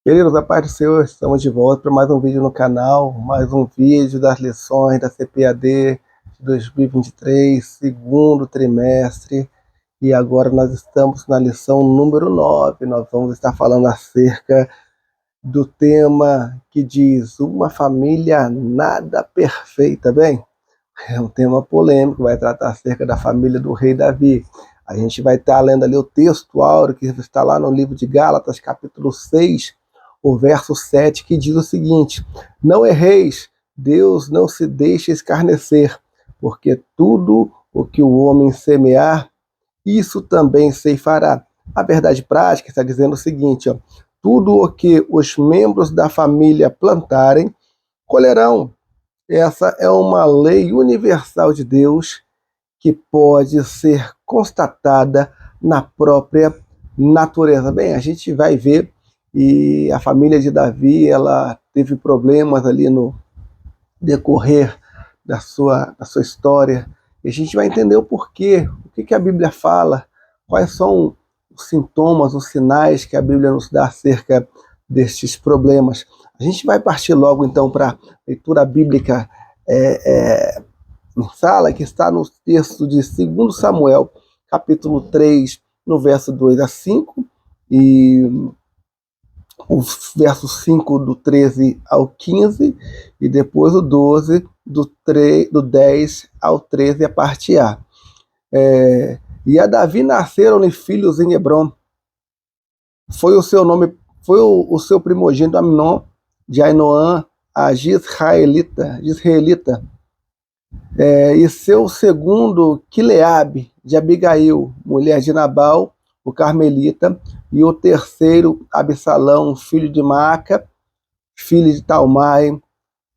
Queridos, a paz do Senhor, estamos de volta para mais um vídeo no canal, mais um vídeo das lições da CPAD de 2023, segundo trimestre, e agora nós estamos na lição número 9. Nós vamos estar falando acerca do tema que diz uma família nada perfeita, bem? É um tema polêmico, vai tratar acerca da família do rei Davi. A gente vai estar lendo ali o texto áureo que está lá no livro de Gálatas, capítulo 6, o verso 7, que diz o seguinte: não erreis, Deus não se deixa escarnecer, porque tudo o que o homem semear, isso também ceifará. A verdade prática está dizendo o seguinte: tudo o que os membros da família plantarem, colherão. Essa é uma lei universal de Deus que pode ser constatada na própria natureza. Bem, a gente vai ver, e a família de Davi, ela teve problemas ali no decorrer da sua história, e a gente vai entender o porquê, o que a Bíblia fala, quais são os sintomas, os sinais que a Bíblia nos dá acerca destes problemas. A gente vai partir logo então para a leitura bíblica em sala, que está no texto de 2 Samuel, capítulo 3, no verso 2 a 5, e o verso 5 do 13 ao 15, e depois o 12 do 10 ao 13, a parte A. E a Davi nasceram-lhe filhos em Hebrom. Foi o seu primogênito Amnon, de Ainoã, a Gisraelita, e seu segundo Quileabe, de Abigail, mulher de Nabal, o carmelita, e o terceiro Absalão, filho de Maaca, filho de Talmai,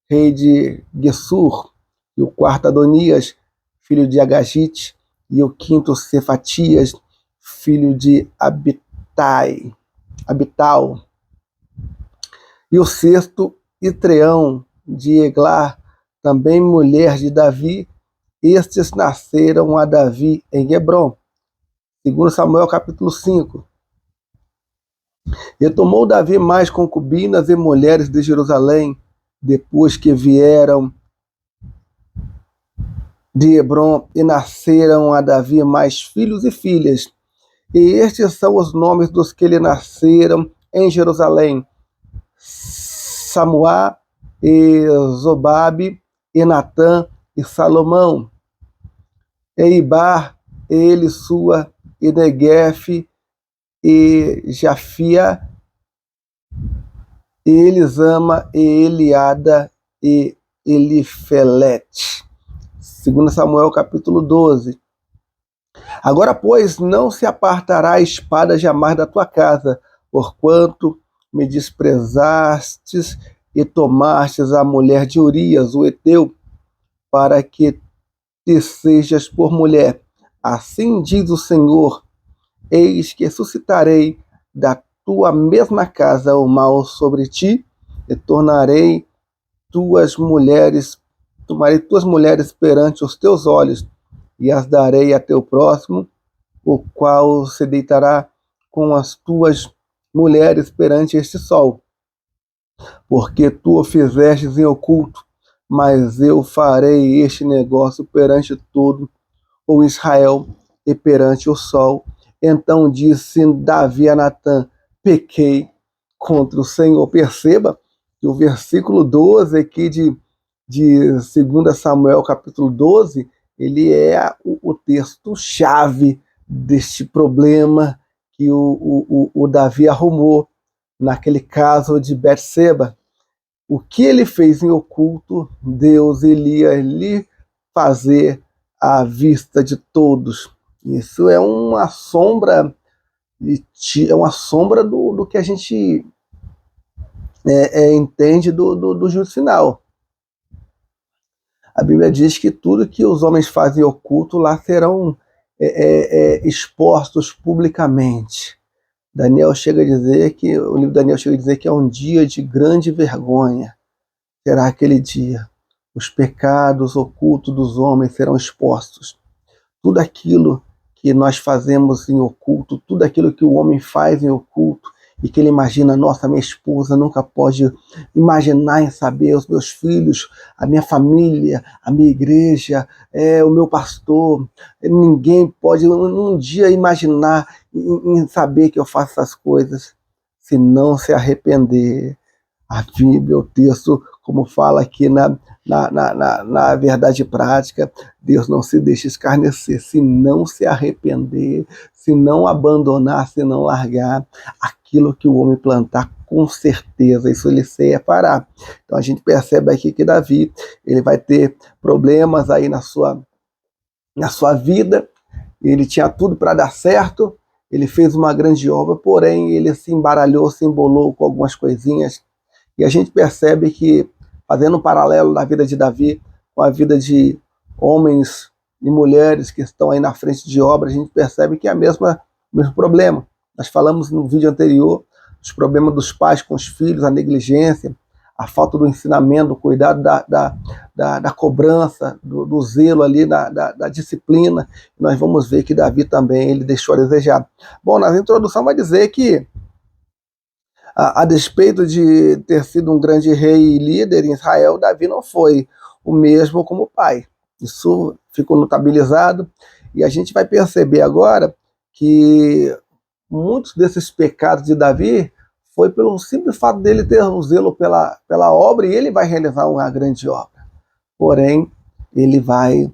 rei de Gessur, e o quarto Adonias, filho de Agagite, e o quinto Cefatias, filho de Abital, e o sexto Itreão, de Eglar, também mulher de Davi. Estes nasceram a Davi em Hebrom. 2 Samuel capítulo 5. E tomou Davi mais concubinas e mulheres de Jerusalém, depois que vieram de Hebrom, e nasceram a Davi mais filhos e filhas. E estes são os nomes dos que lhe nasceram em Jerusalém: Samuá, e Zobabe, e Natã, e Salomão, e Ibar, e Elisua, e Neguef, e Jafia, e Elisama, e Eliada, e Elifelete. 2 Samuel capítulo 12. Agora, pois, não se apartará a espada jamais da tua casa, porquanto me desprezastes e tomastes a mulher de Urias, o heteu, para que te sejas por mulher. Assim diz o Senhor: eis que suscitarei da tua mesma casa o mal sobre ti, e tomarei tuas mulheres perante os teus olhos, e as darei a teu próximo, o qual se deitará com as tuas mulheres perante este sol. Porque tu o fizestes em oculto, mas eu farei este negócio perante todo o Israel e perante o sol. Então disse Davi a Natã: pequei contra o Senhor. Perceba que o versículo 12 aqui de 2 Samuel capítulo 12, ele é o texto-chave deste problema que o Davi arrumou naquele caso de Betseba. O que ele fez em oculto, Deus iria lhe fazer à vista de todos. Isso é uma sombra, do que a gente entende do juízo final. A Bíblia diz que tudo que os homens fazem oculto lá serão expostos publicamente. O livro Daniel chega a dizer que é um dia de grande vergonha. Será aquele dia. Os pecados ocultos dos homens serão expostos. Tudo aquilo que nós fazemos em oculto, tudo aquilo que o homem faz em oculto, e que ele imagina, nossa, minha esposa nunca pode imaginar em saber, os meus filhos, a minha família, a minha igreja, o meu pastor, ninguém pode um dia imaginar em saber que eu faço essas coisas, se não se arrepender. A Bíblia, o texto, como fala aqui na verdade prática, Deus não se deixa escarnecer, se não se arrepender, se não abandonar, se não largar aquilo que o homem plantar, com certeza isso ele fará. Então a gente percebe aqui que Davi, ele vai ter problemas aí na sua vida, ele tinha tudo para dar certo, ele fez uma grande obra, porém ele se embaralhou, se embolou com algumas coisinhas. E a gente percebe que, fazendo um paralelo da vida de Davi com a vida de homens e mulheres que estão aí na frente de obra, a gente percebe que é o mesmo problema. Nós falamos no vídeo anterior dos problemas dos pais com os filhos, a negligência, a falta do ensinamento, do cuidado da cobrança, do zelo ali, da disciplina. Nós vamos ver que Davi também ele deixou a desejar. Bom, na introdução vai dizer que a despeito de ter sido um grande rei e líder em Israel, Davi não foi o mesmo como pai. Isso ficou notabilizado e a gente vai perceber agora que muitos desses pecados de Davi foi pelo simples fato dele ter um zelo pela obra e ele vai realizar uma grande obra. Porém, ele vai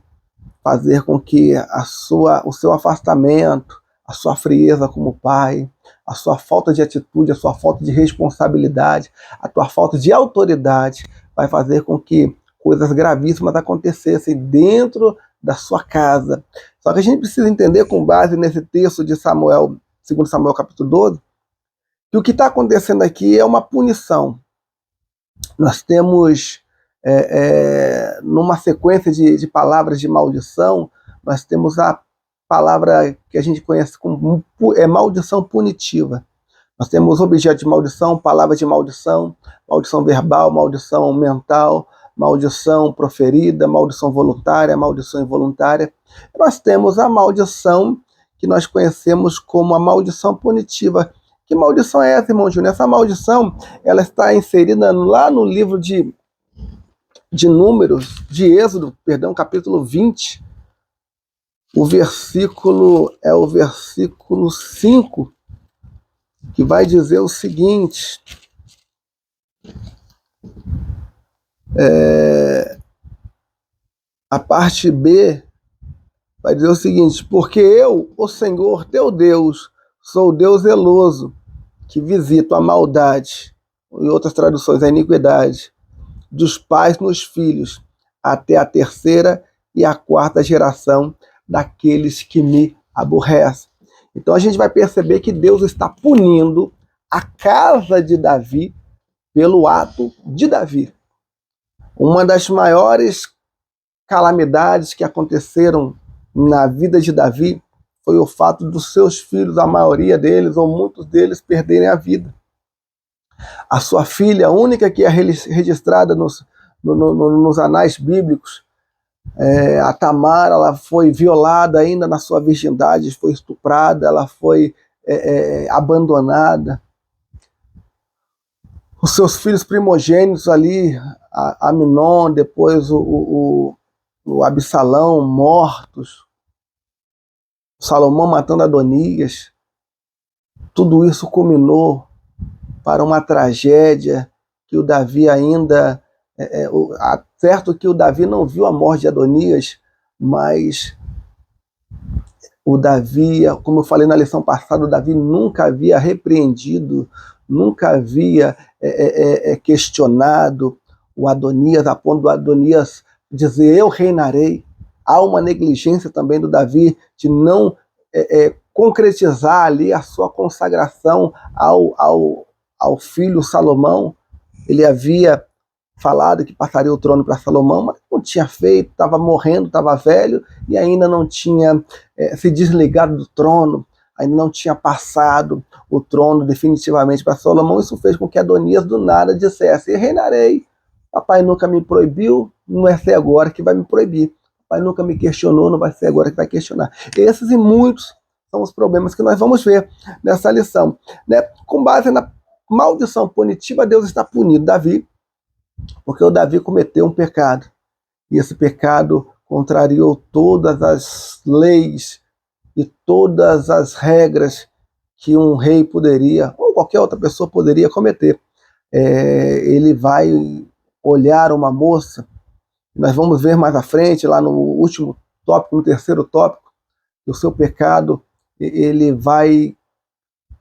fazer com que o seu afastamento, a sua frieza como pai, a sua falta de atitude, a sua falta de responsabilidade, a tua falta de autoridade, vai fazer com que coisas gravíssimas acontecessem dentro da sua casa. Só que a gente precisa entender, com base nesse texto de Samuel, 2 Samuel capítulo 12, que o que está acontecendo aqui é uma punição. Nós temos, numa sequência de palavras de maldição, nós temos a palavra que a gente conhece como maldição punitiva. Nós temos objeto de maldição, palavra de maldição, maldição verbal, maldição mental, maldição proferida, maldição voluntária, maldição involuntária. Nós temos a maldição que nós conhecemos como a maldição punitiva. Que maldição é essa, irmão Júnior? Essa maldição ela está inserida lá no livro de Números, de Êxodo, capítulo 20, o versículo 5, que vai dizer o seguinte, a parte B vai dizer o seguinte: porque eu, o Senhor teu Deus, sou Deus zeloso, que visito a maldade, em outras traduções, a iniquidade, dos pais nos filhos, até a terceira e a quarta geração daqueles que me aborrecem. Então a gente vai perceber que Deus está punindo a casa de Davi pelo ato de Davi. Uma das maiores calamidades que aconteceram na vida de Davi foi o fato dos seus filhos, a maioria deles, ou muitos deles, perderem a vida. A sua filha, a única que é registrada nos anais bíblicos, a Tamar, ela foi violada ainda na sua virgindade, foi estuprada, ela foi abandonada. Os seus filhos primogênitos ali, Aminon, depois o Absalão, mortos, Salomão matando Adonias, tudo isso culminou para uma tragédia que o Davi ainda... certo que o Davi não viu a morte de Adonias, mas o Davi, como eu falei na lição passada, o Davi nunca havia repreendido, nunca havia questionado o Adonias, a ponto do Adonias dizer: eu reinarei. Há uma negligência também do Davi de não concretizar ali a sua consagração ao filho Salomão. Ele havia falado que passaria o trono para Salomão, mas não tinha feito, estava morrendo, estava velho e ainda não tinha se desligado do trono, ainda não tinha passado o trono definitivamente para Salomão. Isso fez com que Adonias do nada dissesse: reinarei, papai nunca me proibiu, não vai ser agora que vai me proibir, papai nunca me questionou, não vai ser agora que vai questionar. Esses e muitos são os problemas que nós vamos ver nessa lição, né? Com base na maldição punitiva, Deus está punindo Davi, porque o Davi cometeu um pecado, e esse pecado contrariou todas as leis e todas as regras que um rei poderia, ou qualquer outra pessoa poderia cometer. Ele vai olhar uma moça, nós vamos ver mais à frente, lá no último tópico, no terceiro tópico, que o seu pecado, ele vai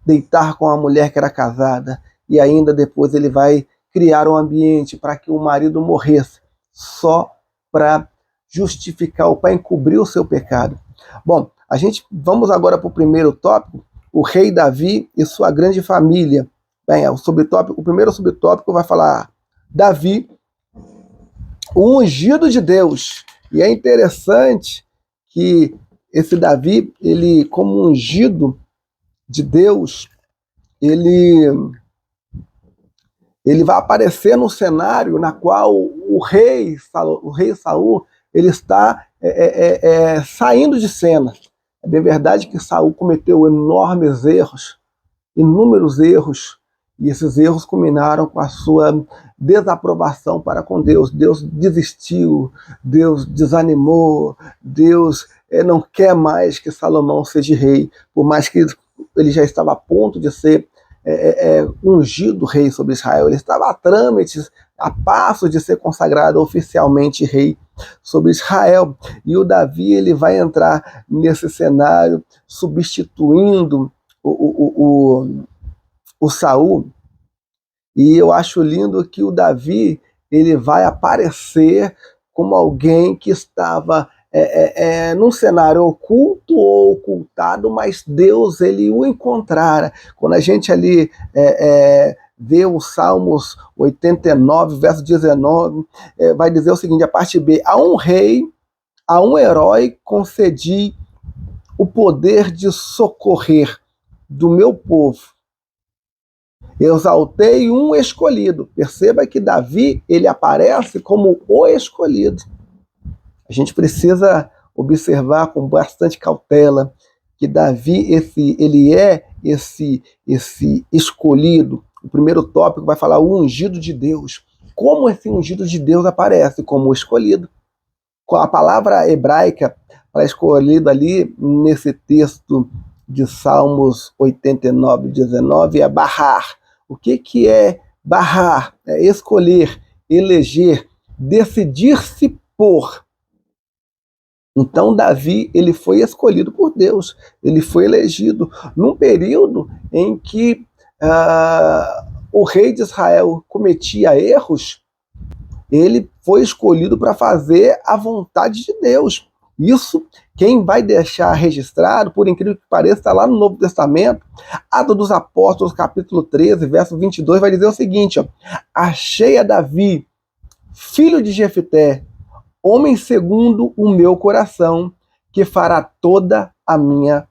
deitar com a mulher que era casada, e ainda depois ele vai criar um ambiente para que o marido morresse, só para justificar, para encobrir o seu pecado. Bom, vamos agora para o primeiro tópico, o rei Davi e sua grande família. Bem, o primeiro subtópico vai falar Davi, o ungido de Deus. E é interessante que esse Davi, ele como ungido de Deus, ele vai aparecer no cenário na qual o rei Saul ele está saindo de cena. É bem verdade que Saul cometeu enormes erros, inúmeros erros, e esses erros culminaram com a sua desaprovação para com Deus. Deus desistiu, Deus desanimou, Deus não quer mais que Salomão seja rei, por mais que ele já estava a ponto de ser ungido rei sobre Israel. Ele estava a trâmites, a passo de ser consagrado oficialmente rei sobre Israel. E o Davi ele vai entrar nesse cenário substituindo o Saul. E eu acho lindo que o Davi ele vai aparecer como alguém que estava num cenário oculto ou ocultado, mas Deus ele o encontrara. Quando a gente ali vê o Salmos 89, verso 19, vai dizer o seguinte, a parte B, a um rei, a um herói concedi o poder de socorrer do meu povo. Exaltei um escolhido. Perceba que Davi ele aparece como o escolhido. A gente precisa observar com bastante cautela que Davi ele é esse escolhido. O primeiro tópico vai falar o ungido de Deus. Como esse ungido de Deus aparece? Como o escolhido. Com a palavra hebraica para escolhido ali nesse texto de Salmos 89, 19 é barrar. O que é barrar? É escolher, eleger, decidir-se por. Então Davi ele foi escolhido por Deus, ele foi elegido num período em que o rei de Israel cometia erros. Ele foi escolhido para fazer a vontade de Deus. Isso, quem vai deixar registrado, por incrível que pareça, está lá no Novo Testamento, Atos dos Apóstolos, capítulo 13, verso 22, vai dizer o seguinte, ó, achei a Davi, filho de Jefté, homem segundo o meu coração, que fará toda a minha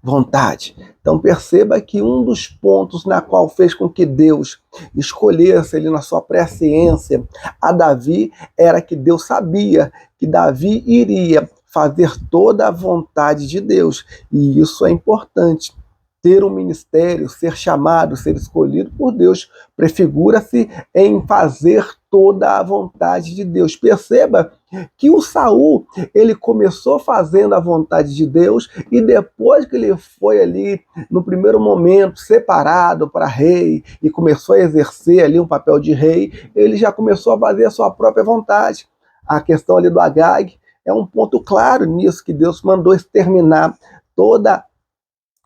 vontade. Então perceba que um dos pontos na qual fez com que Deus escolhesse ele na sua presciência a Davi era que Deus sabia que Davi iria fazer toda a vontade de Deus. E isso é importante. Ter um ministério, ser chamado, ser escolhido por Deus, prefigura-se em fazer toda a vontade de Deus. Perceba que o Saul, ele começou fazendo a vontade de Deus e depois que ele foi ali, no primeiro momento, separado para rei e começou a exercer ali um papel de rei, ele já começou a fazer a sua própria vontade. A questão ali do Agag é um ponto claro nisso, que Deus mandou exterminar toda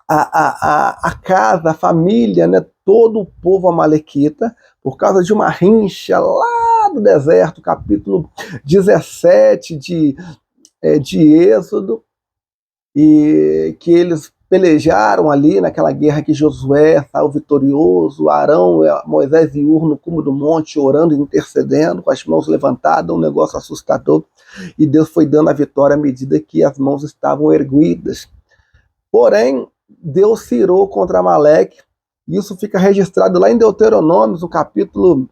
a casa, a família, né, todo o povo amalequita, por causa de uma rincha lá do deserto, capítulo 17 de Êxodo, e que eles pelejaram ali naquela guerra que Josué saiu vitorioso, Arão, Moisés e Ur no cume do monte, orando e intercedendo, com as mãos levantadas, um negócio assustador, e Deus foi dando a vitória à medida que as mãos estavam erguidas. Porém, Deus se irou contra Amaleque. Isso fica registrado lá em Deuteronômio, no capítulo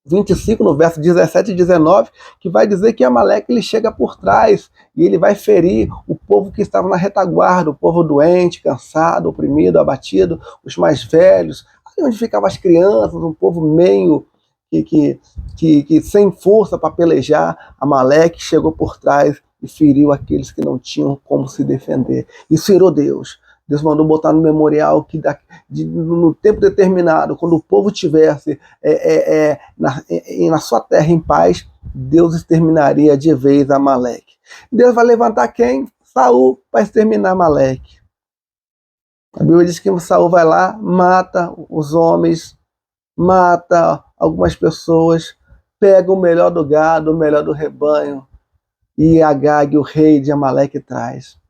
25, no verso 17 e 19, que vai dizer que Amaleque ele chega por trás e ele vai ferir o povo que estava na retaguarda, o povo doente, cansado, oprimido, abatido, os mais velhos, ali onde ficavam as crianças, um povo meio que sem força para pelejar. Amaleque chegou por trás e feriu aqueles que não tinham como se defender. Isso irou Deus. Deus mandou botar no memorial que no tempo determinado, quando o povo tivesse na sua terra em paz, Deus exterminaria de vez Amaleque. Deus vai levantar quem? Saul para exterminar Amaleque. A Bíblia diz que Saul vai lá, mata os homens, mata algumas pessoas, pega o melhor do gado, o melhor do rebanho, e Agag, o rei de Amaleque, traz.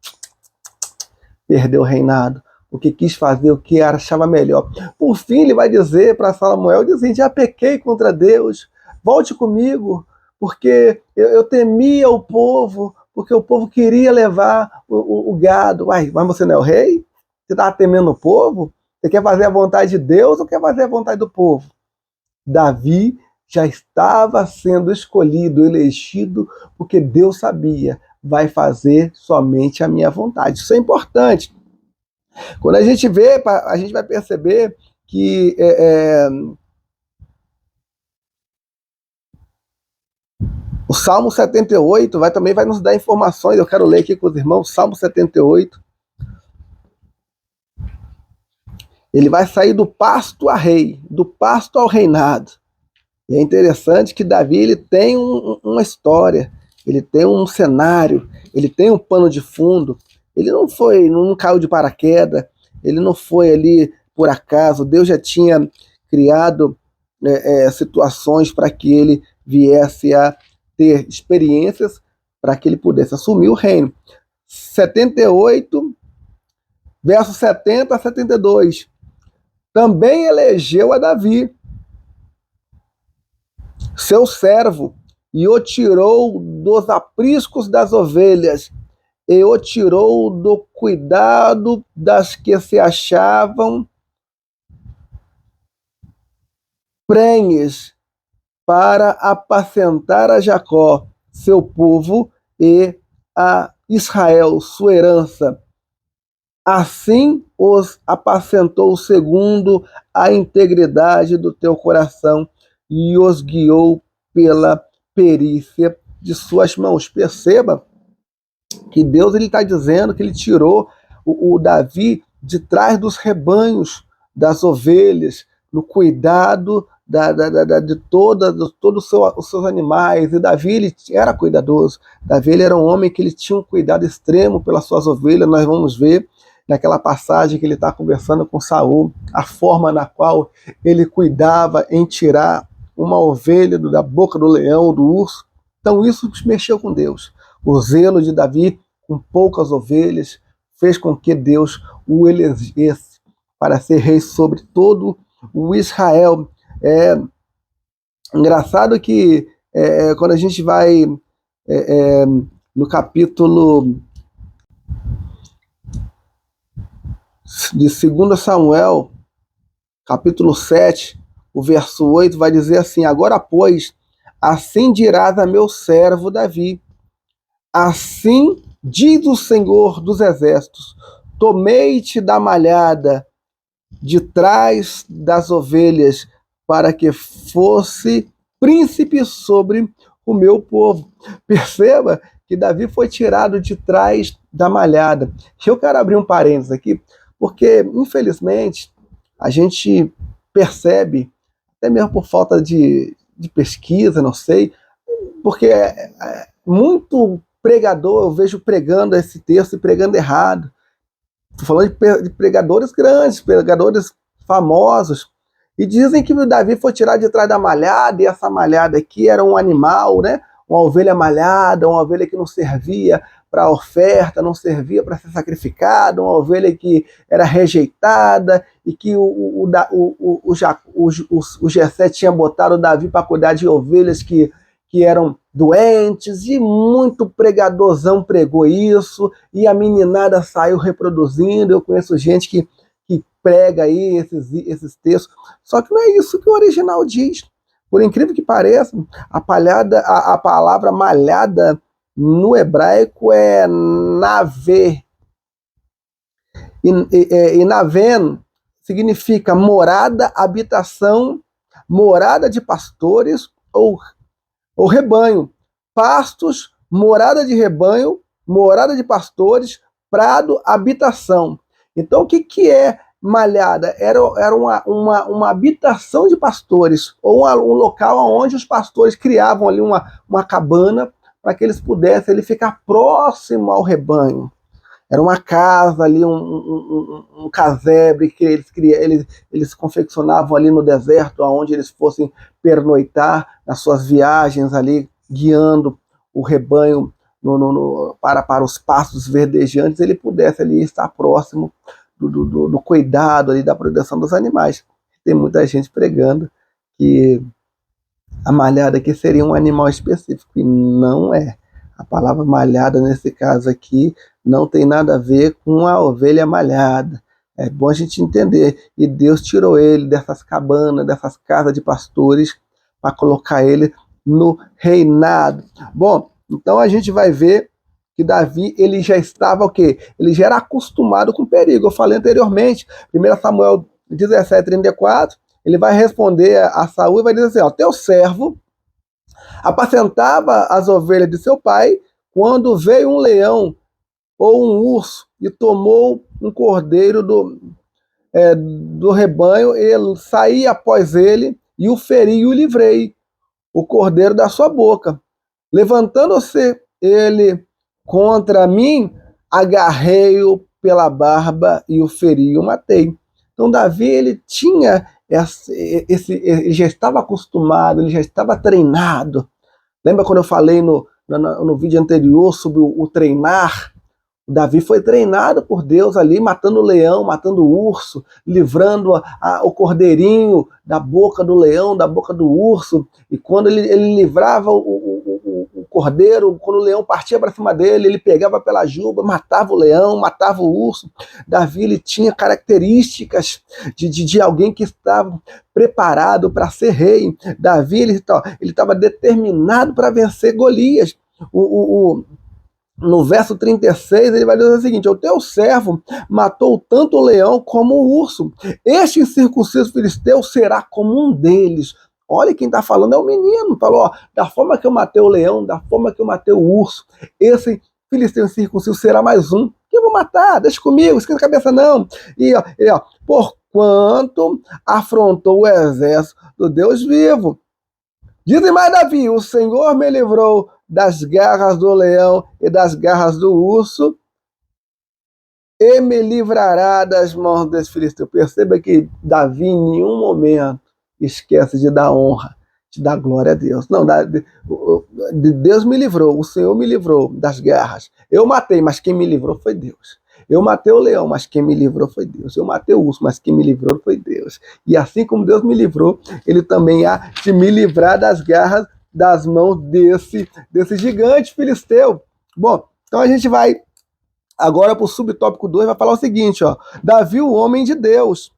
Perdeu o reinado, porque quis fazer o que achava melhor. Por fim, ele vai dizer para Samuel, dizendo, já pequei contra Deus, volte comigo, porque eu temia o povo, porque o povo queria levar o gado. Uai, mas você não é o rei? Você estava temendo o povo? Você quer fazer a vontade de Deus ou quer fazer a vontade do povo? Davi já estava sendo escolhido, elegido, porque Deus sabia, vai fazer somente a minha vontade. Isso é importante. Quando a gente vê, a gente vai perceber que o Salmo 78 também vai nos dar informações. Eu quero ler aqui com os irmãos, Salmo 78. Ele vai sair do pasto a rei, do pasto ao reinado. E é interessante que Davi ele tem uma história, ele tem um cenário, ele tem um pano de fundo. Ele não caiu de paraquedas, ele não foi ali por acaso. Deus já tinha criado situações para que ele viesse a ter experiências para que ele pudesse assumir o reino. 78, versos 70 a 72. Também elegeu a Davi, seu servo, e o tirou dos apriscos das ovelhas, e o tirou do cuidado das que se achavam prenhes, para apacentar a Jacó, seu povo, e a Israel, sua herança. Assim os apacentou segundo a integridade do teu coração, e os guiou pela perícia de suas mãos. Perceba que Deus está dizendo que ele tirou o Davi de trás dos rebanhos, das ovelhas, no cuidado de todos os seus animais. E Davi ele era cuidadoso. Davi ele era um homem que ele tinha um cuidado extremo pelas suas ovelhas. Nós vamos ver naquela passagem que ele está conversando com Saul, a forma na qual ele cuidava em tirar uma ovelha da boca do leão, do urso. Então isso mexeu com Deus. O zelo de Davi com poucas ovelhas fez com que Deus o elegesse para ser rei sobre todo o Israel. É engraçado que quando a gente vai no capítulo de 2 Samuel, capítulo 7, o verso 8, vai dizer assim: agora, pois, assim dirás a meu servo Davi, assim diz o Senhor dos Exércitos, tomei-te da malhada de trás das ovelhas, para que fosse príncipe sobre o meu povo. Perceba que Davi foi tirado de trás da malhada. Eu quero abrir um parênteses aqui, porque, infelizmente, a gente percebe, até mesmo por falta de pesquisa, não sei, porque muito pregador eu vejo pregando esse texto e pregando errado. Estou falando de pregadores grandes, pregadores famosos, e dizem que o Davi foi tirado de trás da malhada, e essa malhada aqui era um animal, né? Uma ovelha malhada, uma ovelha que não servia para oferta, não servia para ser sacrificada, uma ovelha que era rejeitada, e que o Jessé tinha botado o Davi para cuidar de ovelhas que eram doentes, e muito pregadorzão pregou isso, e a meninada saiu reproduzindo. Eu conheço gente que prega aí esses textos, só que não é isso que o original diz. Por incrível que pareça, a palavra malhada no hebraico é navê. E naven significa morada, habitação, morada de pastores ou rebanho. Pastos, morada de rebanho, morada de pastores, prado, habitação. Então, o que é malhada? Era uma habitação de pastores, ou um local onde os pastores criavam ali uma cabana para que eles pudessem ficar próximo ao rebanho. Era uma casa ali, um casebre que eles confeccionavam ali no deserto, onde eles fossem pernoitar nas suas viagens ali, guiando o rebanho para os pastos verdejantes, ele pudesse ali estar próximo do cuidado ali, da proteção dos animais. Tem muita gente pregando que a malhada aqui seria um animal específico, e não é. A palavra malhada, nesse caso aqui, não tem nada a ver com a ovelha malhada. É bom a gente entender. E Deus tirou ele dessas cabanas, dessas casas de pastores, para colocar ele no reinado. Bom, então a gente vai ver que Davi, ele já estava o quê? Ele já era acostumado com perigo. Eu falei anteriormente, 1 Samuel 17:34, ele vai responder a Saul e vai dizer assim, ó, teu servo apacentava as ovelhas de seu pai, quando veio um leão ou um urso e tomou um cordeiro do rebanho, ele saí após ele e o feri e o livrei, o cordeiro da sua boca. Levantando-se ele contra mim, agarrei-o pela barba e o feri e o matei. Então Davi, ele tinha ele já estava acostumado, ele já estava treinado. Lembra quando eu falei no vídeo anterior sobre o treinar? O Davi foi treinado por Deus ali, matando o leão, matando o urso, livrando o cordeirinho da boca do leão, da boca do urso. E quando ele livrava o cordeiro, quando o leão partia para cima dele, ele pegava pela juba, matava o leão, matava o urso. Davi, ele tinha características de alguém que estava preparado para ser rei. Davi, ele estava determinado para vencer Golias. No verso 36, ele vai dizer o seguinte, o teu servo matou tanto o leão como o urso. Este incircunciso filisteu será como um deles. Olha, quem está falando é o menino. Falou, ó, da forma que eu matei o leão, da forma que eu matei o urso, esse filisteu incircunciso será mais um. Que eu vou matar, deixa comigo, esquenta a cabeça não. E ó, porquanto afrontou o exército do Deus vivo. Dizem mais Davi, o Senhor me livrou das garras do leão e das garras do urso, e me livrará das mãos desse filisteu. Perceba que Davi em nenhum momento esquece de dar honra, de dar glória a Deus. Não, Deus me livrou, o Senhor me livrou das garras. Eu matei, mas quem me livrou foi Deus. Eu matei o leão, mas quem me livrou foi Deus. Eu matei o urso, mas quem me livrou foi Deus. E assim como Deus me livrou, ele também há de me livrar das garras, das mãos desse gigante filisteu. Bom, então a gente vai agora para o subtópico 2, vai falar o seguinte, ó. Davi, o homem de Deus.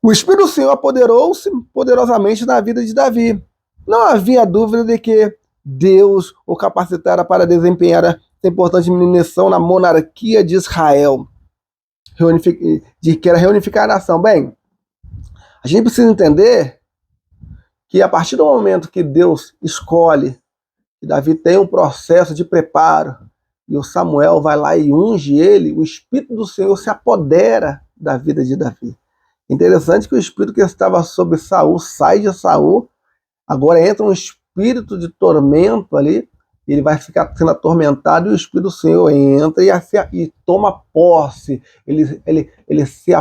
O Espírito do Senhor apoderou-se poderosamente na vida de Davi. Não havia dúvida de que Deus o capacitara para desempenhar essa importante missão na monarquia de Israel, que era reunificar a nação. Bem, a gente precisa entender que a partir do momento que Deus escolhe, que Davi tem um processo de preparo, e o Samuel vai lá e unge ele, o Espírito do Senhor se apodera da vida de Davi. Interessante que o Espírito que estava sobre Saul sai de Saul, agora entra um espírito de tormento ali, ele vai ficar sendo atormentado e o Espírito do Senhor entra e toma posse, ele se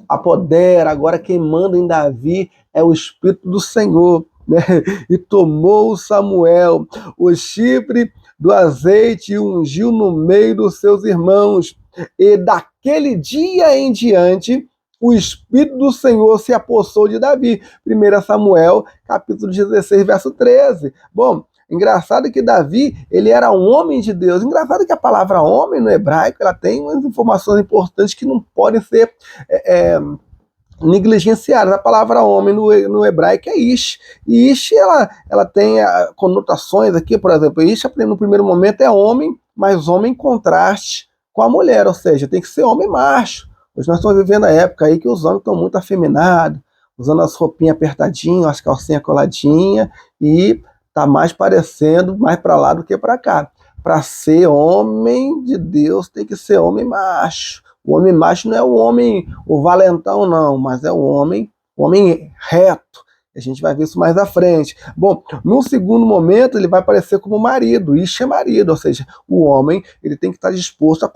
apodera. Agora quem manda em Davi é o Espírito do Senhor, né? E tomou Samuel o chifre do azeite e ungiu no meio dos seus irmãos, e daquele dia em diante o Espírito do Senhor se apossou de Davi. 1 Samuel, capítulo 16, verso 13. Bom, engraçado que Davi, ele era um homem de Deus. Engraçado que a palavra homem no hebraico, ela tem umas informações importantes que não podem ser negligenciadas. A palavra homem no hebraico é ish. E ish, ela tem conotações aqui, por exemplo, ish no primeiro momento é homem, mas homem em contraste com a mulher, ou seja, tem que ser homem macho. Hoje nós estamos vivendo a época aí que os homens estão muito afeminados, usando as roupinhas apertadinhas, as calcinhas coladinhas, e tá mais parecendo mais para lá do que para cá. Para ser homem de Deus tem que ser homem macho. O homem macho não é o valentão não, mas é o homem reto. A gente vai ver isso mais à frente. Bom, no segundo momento ele vai aparecer como marido, isso é marido, ou seja, o homem ele tem que estar disposto a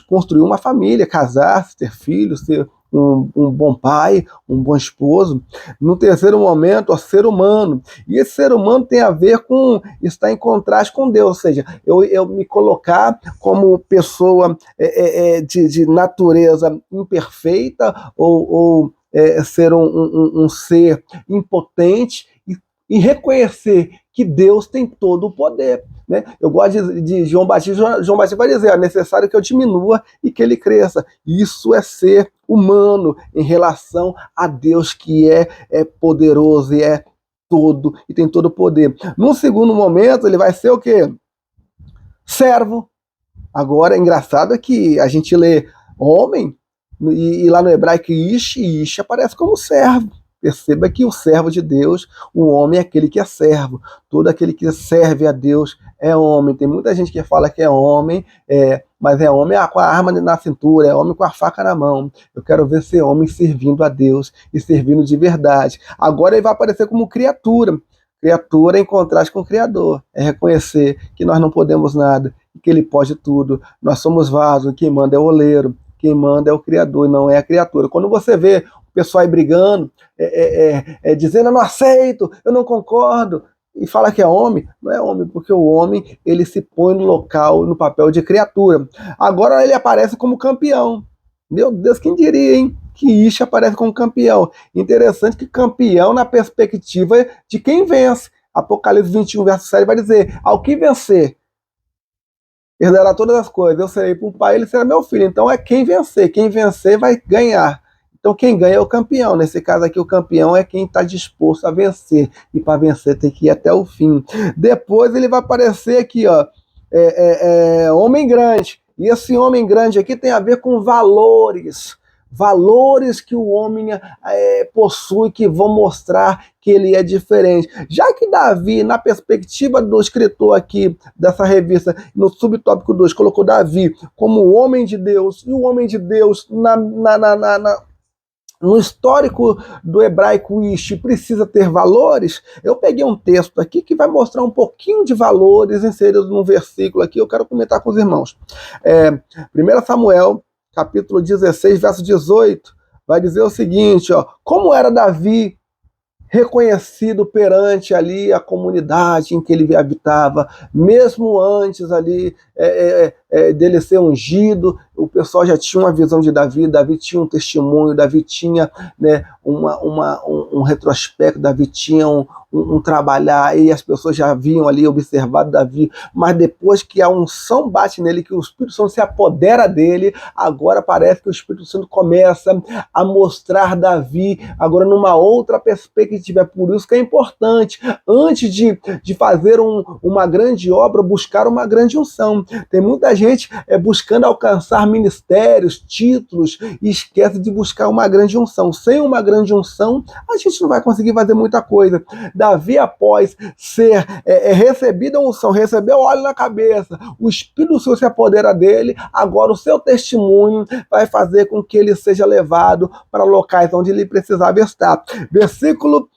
construir uma família, casar-se, ter filhos, ser um bom pai, um bom esposo. No terceiro momento, o ser humano. E esse ser humano tem a ver com estar em contraste com Deus, ou seja, eu me colocar como pessoa de natureza imperfeita ou ser um ser impotente e reconhecer que Deus tem todo o poder. Né? Eu gosto de João Batista. João Batista vai dizer, é necessário que eu diminua e que ele cresça. Isso é ser humano em relação a Deus que é poderoso e é todo e tem todo o poder. No segundo momento, ele vai ser o quê? Servo. Agora, engraçado é que a gente lê homem e lá no hebraico ish aparece como servo. Perceba que o servo de Deus, o homem é aquele que é servo. Todo aquele que serve a Deus é homem. Tem muita gente que fala que é homem, mas é homem com a arma na cintura, é homem com a faca na mão. Eu quero ver ser homem servindo a Deus e servindo de verdade. Agora ele vai aparecer como criatura. Criatura em contraste com o Criador. É reconhecer que nós não podemos nada, que ele pode tudo. Nós somos vasos, quem manda é o oleiro, quem manda é o Criador e não é a criatura. Quando você vê o pessoal aí brigando, dizendo eu não aceito, eu não concordo, e fala que é homem, não é homem, porque o homem ele se põe no local, no papel de criatura. Agora ele aparece como campeão. Meu Deus, quem diria, hein? Que Ish aparece como campeão. Interessante que campeão na perspectiva de quem vence. Apocalipse 21, verso 7 vai dizer, ao que vencer, herdará todas as coisas, eu serei para o pai, ele será meu filho. Então é quem vencer vai ganhar. Então quem ganha é o campeão. Nesse caso aqui o campeão é quem está disposto a vencer. E para vencer tem que ir até o fim. Depois ele vai aparecer aqui, ó, homem grande. E esse homem grande aqui tem a ver com valores. Valores que o homem possui, que vão mostrar que ele é diferente. Já que Davi, na perspectiva do escritor aqui dessa revista, no subtópico 2, colocou Davi como o homem de Deus, e o homem de Deus no histórico do hebraico Ish precisa ter valores, eu peguei um texto aqui que vai mostrar um pouquinho de valores inseridos num versículo aqui, eu quero comentar com os irmãos. 1 Samuel, capítulo 16, verso 18, vai dizer o seguinte, ó, como era Davi reconhecido perante ali a comunidade em que ele habitava, mesmo antes ali dele ser ungido, o pessoal já tinha uma visão de Davi, Davi tinha um testemunho, Davi tinha, né, um retrospecto, Davi tinha um trabalhar, e as pessoas já haviam ali observado Davi, mas depois que a unção bate nele, que o Espírito Santo se apodera dele, agora parece que o Espírito Santo começa a mostrar Davi agora numa outra perspectiva. É por isso que é importante, antes de fazer uma grande obra, buscar uma grande unção. Tem muita gente buscando alcançar ministérios, títulos, e esquece de buscar uma grande unção. Sem uma grande unção, a gente não vai conseguir fazer muita coisa. Davi, após ser recebido a unção, recebeu óleo na cabeça, o Espírito do Senhor se apodera dele, agora o seu testemunho vai fazer com que ele seja levado para locais onde ele precisava estar. Versículo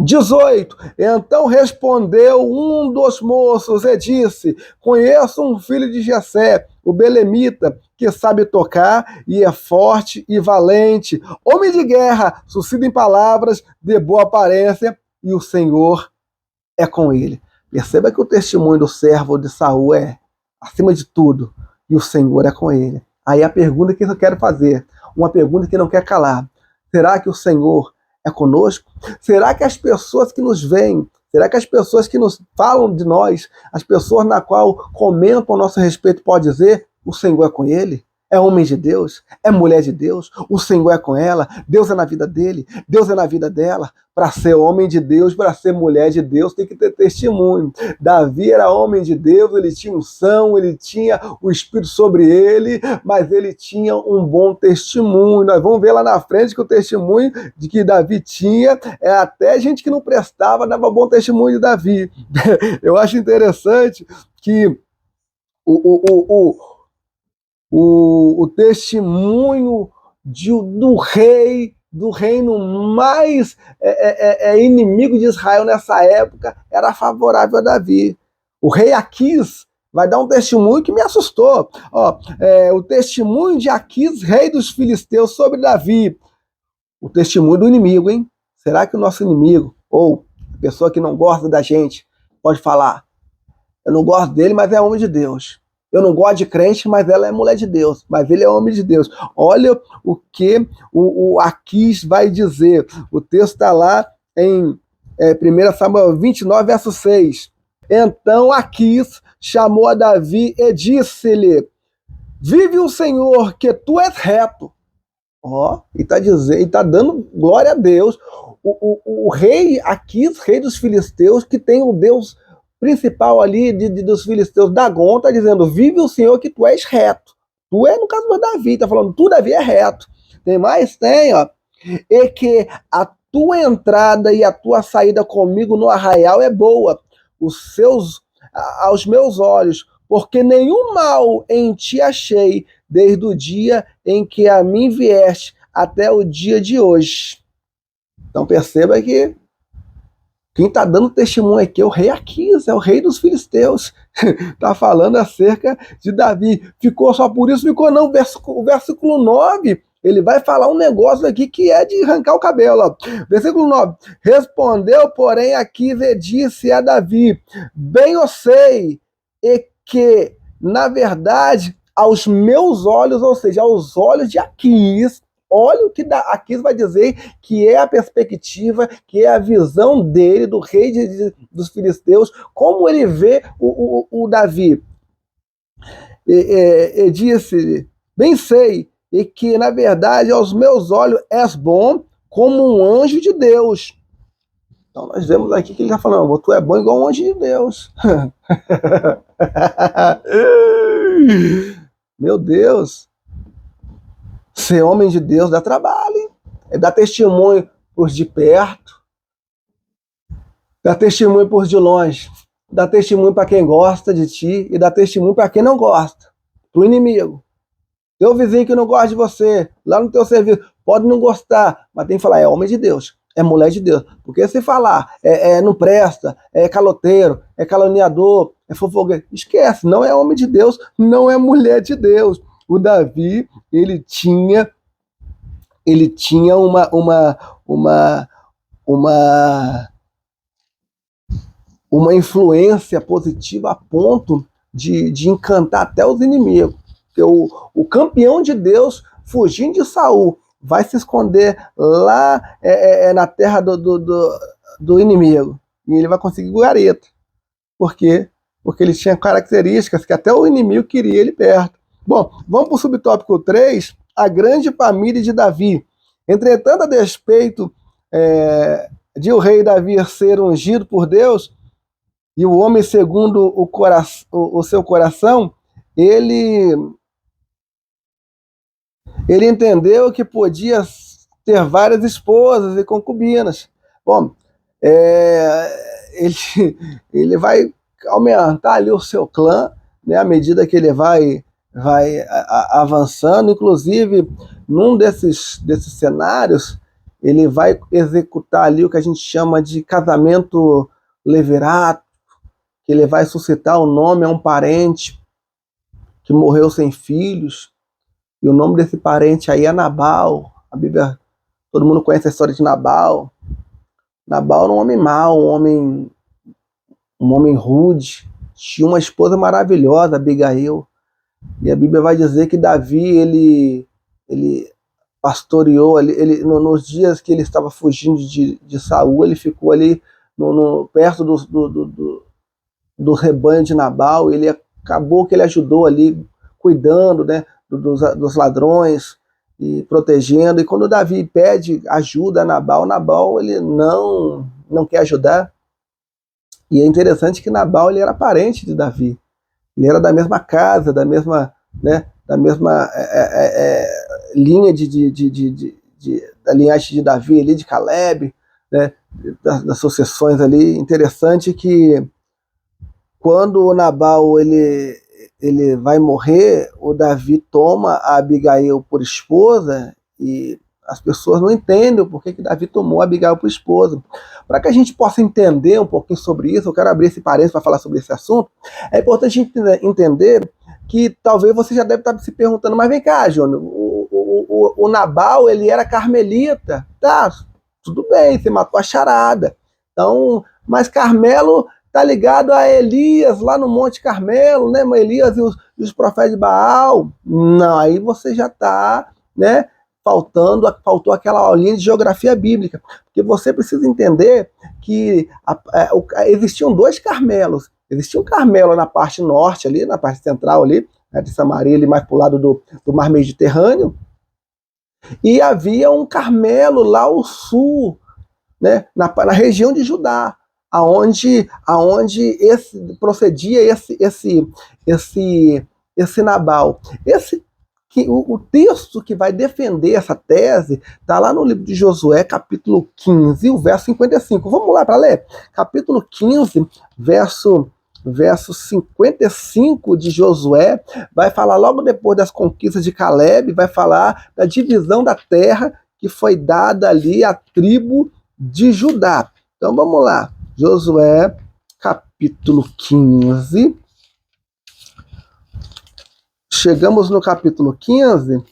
18. Então respondeu um dos moços e disse, conheço um filho de Jessé, o belemita, que sabe tocar e é forte e valente, homem de guerra, sucedido em palavras, de boa aparência, e o Senhor é com ele. Perceba que o testemunho do servo de Saul é acima de tudo, e o Senhor é com ele. Aí a pergunta que eu quero fazer, uma pergunta que não quer calar, será que o Senhor é conosco? Será que as pessoas que nos veem, será que as pessoas que nos falam de nós, as pessoas na qual comentam a nosso respeito, podem dizer, o Senhor é com ele? É homem de Deus, é mulher de Deus, o Senhor é com ela, Deus é na vida dele, Deus é na vida dela. Para ser homem de Deus, para ser mulher de Deus, tem que ter testemunho. Davi era homem de Deus, ele tinha unção, ele tinha o Espírito sobre ele, mas ele tinha um bom testemunho. Nós vamos ver lá na frente que o testemunho de que Davi tinha, até gente que não prestava dava bom testemunho de Davi. Eu acho interessante que o testemunho do rei, do reino mais inimigo de Israel nessa época, era favorável a Davi. O rei Aquis vai dar um testemunho que me assustou. O testemunho de Aquis, rei dos filisteus, sobre Davi. O testemunho do inimigo, hein? Será que o nosso inimigo, ou a pessoa que não gosta da gente, pode falar: eu não gosto dele, mas é homem de Deus. Eu não gosto de crente, mas ela é mulher de Deus. Mas ele é homem de Deus. Olha o que o Aquis vai dizer. O texto está lá em 1 Samuel 29, verso 6. Então Aquis chamou a Davi e disse-lhe: vive o Senhor, que tu és reto. E está dizendo, está dando glória a Deus. O rei Aquis, rei dos filisteus, que tem o Deus principal ali dos filisteus, Dagon, está dizendo: vive o Senhor, que tu és reto. Tu é, no caso do Davi, está falando, tu, Davi, é reto. Tem mais? Tem, e que a tua entrada e a tua saída comigo no arraial é boa, aos meus olhos, porque nenhum mal em ti achei, desde o dia em que a mim vieste até o dia de hoje. Então perceba que quem está dando testemunho aqui é o rei Aquis, é o rei dos filisteus. Está falando acerca de Davi. Ficou só por isso? Ficou não. O versículo 9, ele vai falar um negócio aqui que é de arrancar o cabelo. Versículo 9. Respondeu, porém, Aquis e disse a Davi: bem eu sei, e que, na verdade, aos meus olhos, ou seja, aos olhos de Aquis, olha o que Aquis vai dizer, que é a perspectiva, que é a visão dele, do rei dos filisteus, como ele vê o Davi. E disse: bem sei, e que na verdade aos meus olhos és bom como um anjo de Deus. Então nós vemos aqui que ele está falando: tu é bom igual um anjo de Deus. Meu Deus! Ser homem de Deus dá trabalho, hein? Dá testemunho por de perto, dá testemunho por de longe, dá testemunho para quem gosta de ti e dá testemunho para quem não gosta, pro inimigo. Teu vizinho que não gosta de você, lá no teu serviço, pode não gostar, mas tem que falar: é homem de Deus, é mulher de Deus. Porque se falar não presta, é caloteiro, é caluniador, é fofoqueiro, esquece, não é homem de Deus, não é mulher de Deus. O Davi, ele tinha uma influência positiva a ponto de encantar até os inimigos. Porque o campeão de Deus, fugindo de Saul, vai se esconder lá na terra do inimigo. E ele vai conseguir guarita. Por quê? Porque ele tinha características que até o inimigo queria ele perto. Bom, vamos para o subtópico 3, a grande família de Davi. Entretanto, a despeito de o rei Davi ser ungido por Deus, e o homem segundo o seu coração, ele entendeu que podia ter várias esposas e concubinas. Bom, ele vai aumentar ali o seu clã, né, à medida que ele vai avançando. Inclusive, num desses cenários, ele vai executar ali o que a gente chama de casamento levirato, que ele vai suscitar o nome a um parente que morreu sem filhos, e o nome desse parente aí é Nabal. A Bíblia, todo mundo conhece a história de Nabal. Nabal era um homem mau, um homem rude, tinha uma esposa maravilhosa, Abigail. E a Bíblia vai dizer que Davi, ele pastoreou, nos dias que ele estava fugindo de Saul, ele ficou ali perto do rebanho de Nabal. Ele acabou que ele ajudou ali, cuidando, né, dos ladrões e protegendo. E quando Davi pede ajuda a Nabal, Nabal ele não quer ajudar. E é interessante que Nabal ele era parente de Davi. Ele era da mesma casa, da mesma, né, da mesma linha da linhagem de Davi ali, de Caleb, né, das sucessões ali. Interessante que quando o Nabal ele vai morrer, o Davi toma a Abigail por esposa e as pessoas não entendem por que Davi tomou a Abigail por esposa. Para que a gente possa entender um pouquinho sobre isso, eu quero abrir esse parênteses para falar sobre esse assunto. É importante a gente entender que talvez você já deve estar se perguntando, mas vem cá, Júnior, o Nabal ele era carmelita, tá? Tudo bem, você matou a charada. Então, mas Carmelo tá ligado a Elias lá no Monte Carmelo, né? Elias e os profetas de Baal. Não, aí você já tá, né? Faltou aquela aulinha de geografia bíblica, porque você precisa entender que existiam dois Carmelos. Existia um Carmelo na parte norte ali, na parte central ali, né, de Samaria, ali mais para o lado do Mar Mediterrâneo, e havia um Carmelo lá ao sul, né, na região de Judá, aonde procedia esse Nabal. O texto que vai defender essa tese está lá no livro de Josué, capítulo 15, o verso 55. Vamos lá para ler? Capítulo 15, verso 55 de Josué, vai falar logo depois das conquistas de Caleb, vai falar da divisão da terra que foi dada ali à tribo de Judá. Então vamos lá, Josué, capítulo 15. Chegamos no capítulo 15,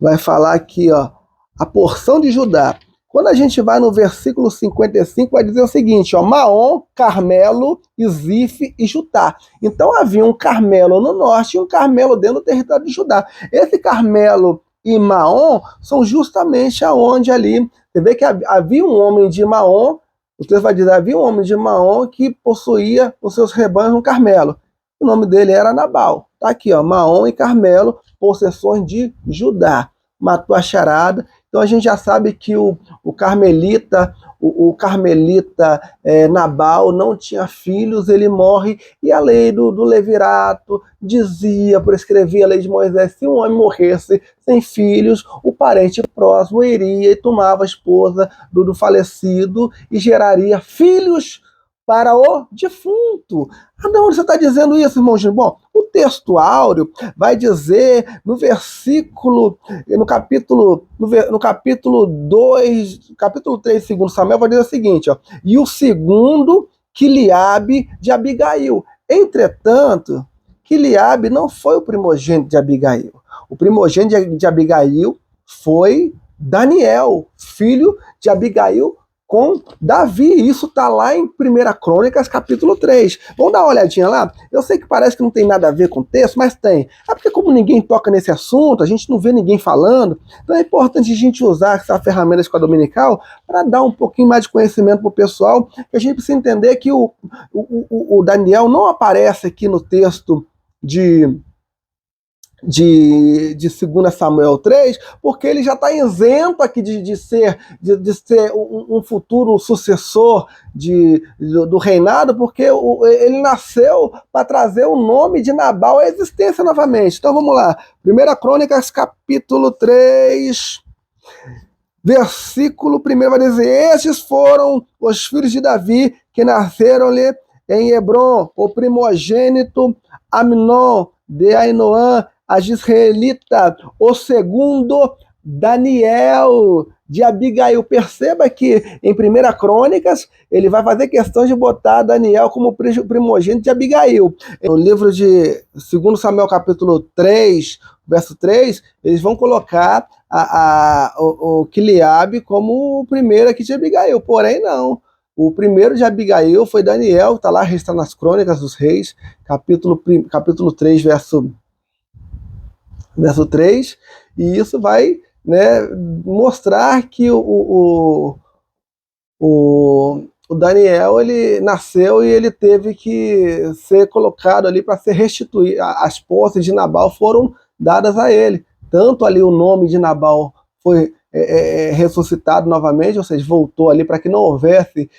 vai falar aqui, ó, a porção de Judá. Quando a gente vai no versículo 55, vai dizer o seguinte, ó, Maom, Carmelo, Zif e Jutá. Então havia um Carmelo no norte e um Carmelo dentro do território de Judá. Esse Carmelo e Maom são justamente aonde ali, você vê que havia um homem de Maom, o texto vai dizer, havia um homem de Maom que possuía os seus rebanhos no Carmelo. O nome dele era Nabal. Tá aqui, ó, Maom e Carmelo, possessões de Judá. Matou a charada. Então a gente já sabe que o carmelita Nabal não tinha filhos, ele morre, e a lei do levirato dizia, prescrevia a lei de Moisés, se um homem morresse sem filhos, o parente próximo iria e tomava a esposa do falecido e geraria filhos para o defunto. Ah, não, você está dizendo isso, irmão Gino? Bom, o texto áureo vai dizer no capítulo 2, capítulo 3, segundo Samuel, vai dizer o seguinte, ó, e o segundo, Quiliabe de Abigail. Entretanto, Quiliabe não foi o primogênito de Abigail. O primogênito de Abigail foi Daniel, filho de Abigail com Davi. Isso está lá em 1 Crônicas, capítulo 3. Vamos dar uma olhadinha lá? Eu sei que parece que não tem nada a ver com o texto, mas tem. É porque como ninguém toca nesse assunto, a gente não vê ninguém falando, então é importante a gente usar essa ferramenta escola dominical para dar um pouquinho mais de conhecimento para o pessoal, que a gente precisa entender que o Daniel não aparece aqui no texto de 2 Samuel 3, porque ele já está isento aqui de ser um futuro sucessor do reinado, porque ele nasceu para trazer o nome de Nabal à existência novamente. Então vamos lá, 1 Crônicas capítulo 3, versículo 1 vai dizer, estes foram os filhos de Davi que nasceram-lhe em Hebron, o primogênito Amnon de Ainoã, a Gisraelita, o segundo Daniel de Abigail. Perceba que em 1 Crônicas ele vai fazer questão de botar Daniel como primogênito de Abigail. No livro de 2 Samuel capítulo 3, verso 3, eles vão colocar o Quiliabe como o primeiro aqui de Abigail, porém não. O primeiro de Abigail foi Daniel, está lá registrado nas Crônicas dos Reis, capítulo 3, verso 3, e isso vai, né, mostrar que o Daniel ele nasceu e ele teve que ser colocado ali para ser restituído. As posses de Nabal foram dadas a ele. Tanto ali o nome de Nabal foi ressuscitado novamente, ou seja, voltou ali para que não houvesse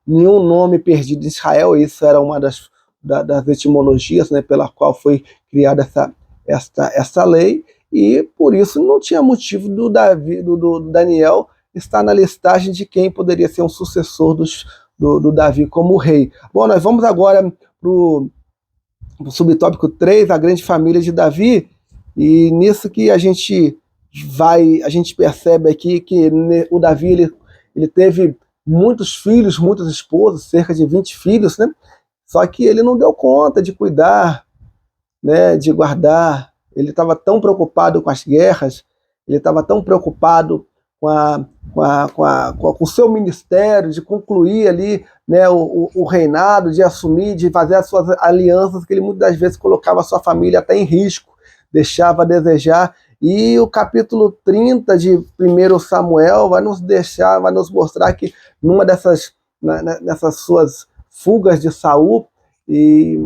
nenhum nome perdido em Israel. Isso era uma das etimologias, né, pela qual foi criada essa lei, e por isso não tinha motivo do Daniel estar na listagem de quem poderia ser um sucessor do Davi como rei. Bom, nós vamos agora para o subtópico 3, a grande família de Davi, e nisso que a gente percebe aqui que o Davi ele teve muitos filhos, muitas esposas, cerca de 20 filhos, né? Só que ele não deu conta de cuidar, né, de guardar. Ele estava tão preocupado com as guerras, ele estava tão preocupado com o seu ministério, de concluir ali, né, o reinado, de assumir, de fazer as suas alianças, que ele muitas vezes colocava a sua família até em risco, deixava a desejar. E o capítulo 30 de 1 Samuel vai nos mostrar que nessas suas fugas de Saul, e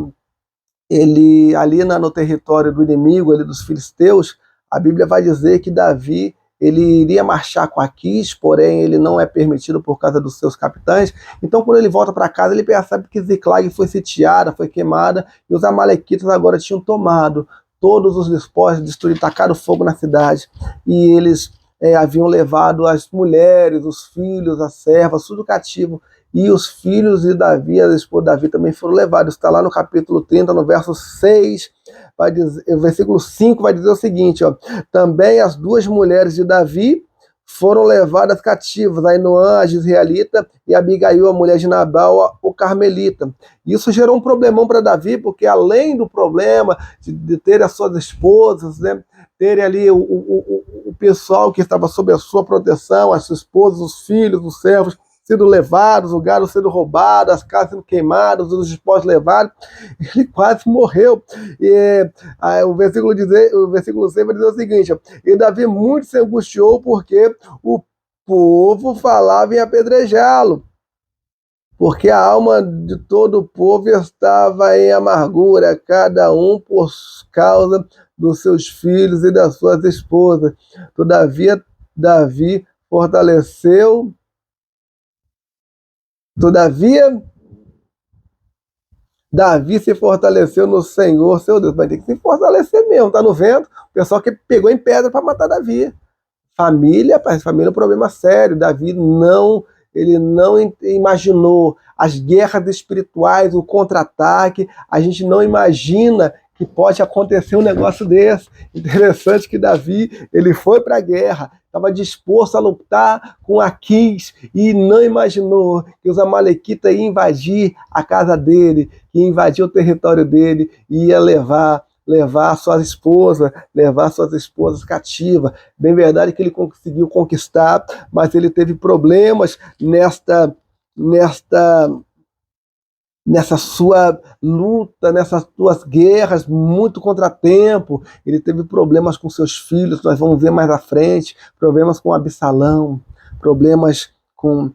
ele ali no território do inimigo, ali dos filisteus, a Bíblia vai dizer que Davi ele iria marchar com Aquis, porém ele não é permitido por causa dos seus capitães. Então, quando ele volta para casa, ele percebe que Ziclag foi sitiada, foi queimada, e os amalequitas agora tinham tomado todos os despojos, destruído, tacaram fogo na cidade, e eles haviam levado as mulheres, os filhos, as servas, tudo cativo, e os filhos de Davi, as esposas de Davi também foram levados. Está lá no capítulo 30, no verso 6, vai dizer, o versículo 5 vai dizer o seguinte, ó: também as duas mulheres de Davi foram levadas cativas, Ainoã, a Jezreelita, e Abigail, a mulher de Nabal, o Carmelita. Isso gerou um problemão para Davi, porque além do problema de ter as suas esposas, né, ter ali o pessoal que estava sob a sua proteção, as suas esposas, os filhos, os servos, sendo levados, o gado sendo roubado, as casas sendo queimadas, os despojos levados, ele quase morreu. E o versículo 6 vai dizer o seguinte, ó: e Davi muito se angustiou porque o povo falava em apedrejá-lo, porque a alma de todo o povo estava em amargura, cada um por causa dos seus filhos e das suas esposas. Todavia, Davi se fortaleceu no Senhor, seu Deus. Vai ter que se fortalecer mesmo, tá no vento. O pessoal que pegou em pedra para matar Davi. Família é um problema sério. Davi não imaginou as guerras espirituais, o contra-ataque. A gente não imagina que pode acontecer um negócio desse. Interessante que Davi, ele foi para a guerra, estava disposto a lutar com Aquis e não imaginou que os amalequitas iam invadir a casa dele, que ia invadir o território dele e ia levar suas esposas cativas. Bem verdade que ele conseguiu conquistar, mas ele teve problemas nessa sua luta, nessas suas guerras, muito contratempo. Ele teve problemas com seus filhos, nós vamos ver mais à frente, problemas com Absalão, problemas com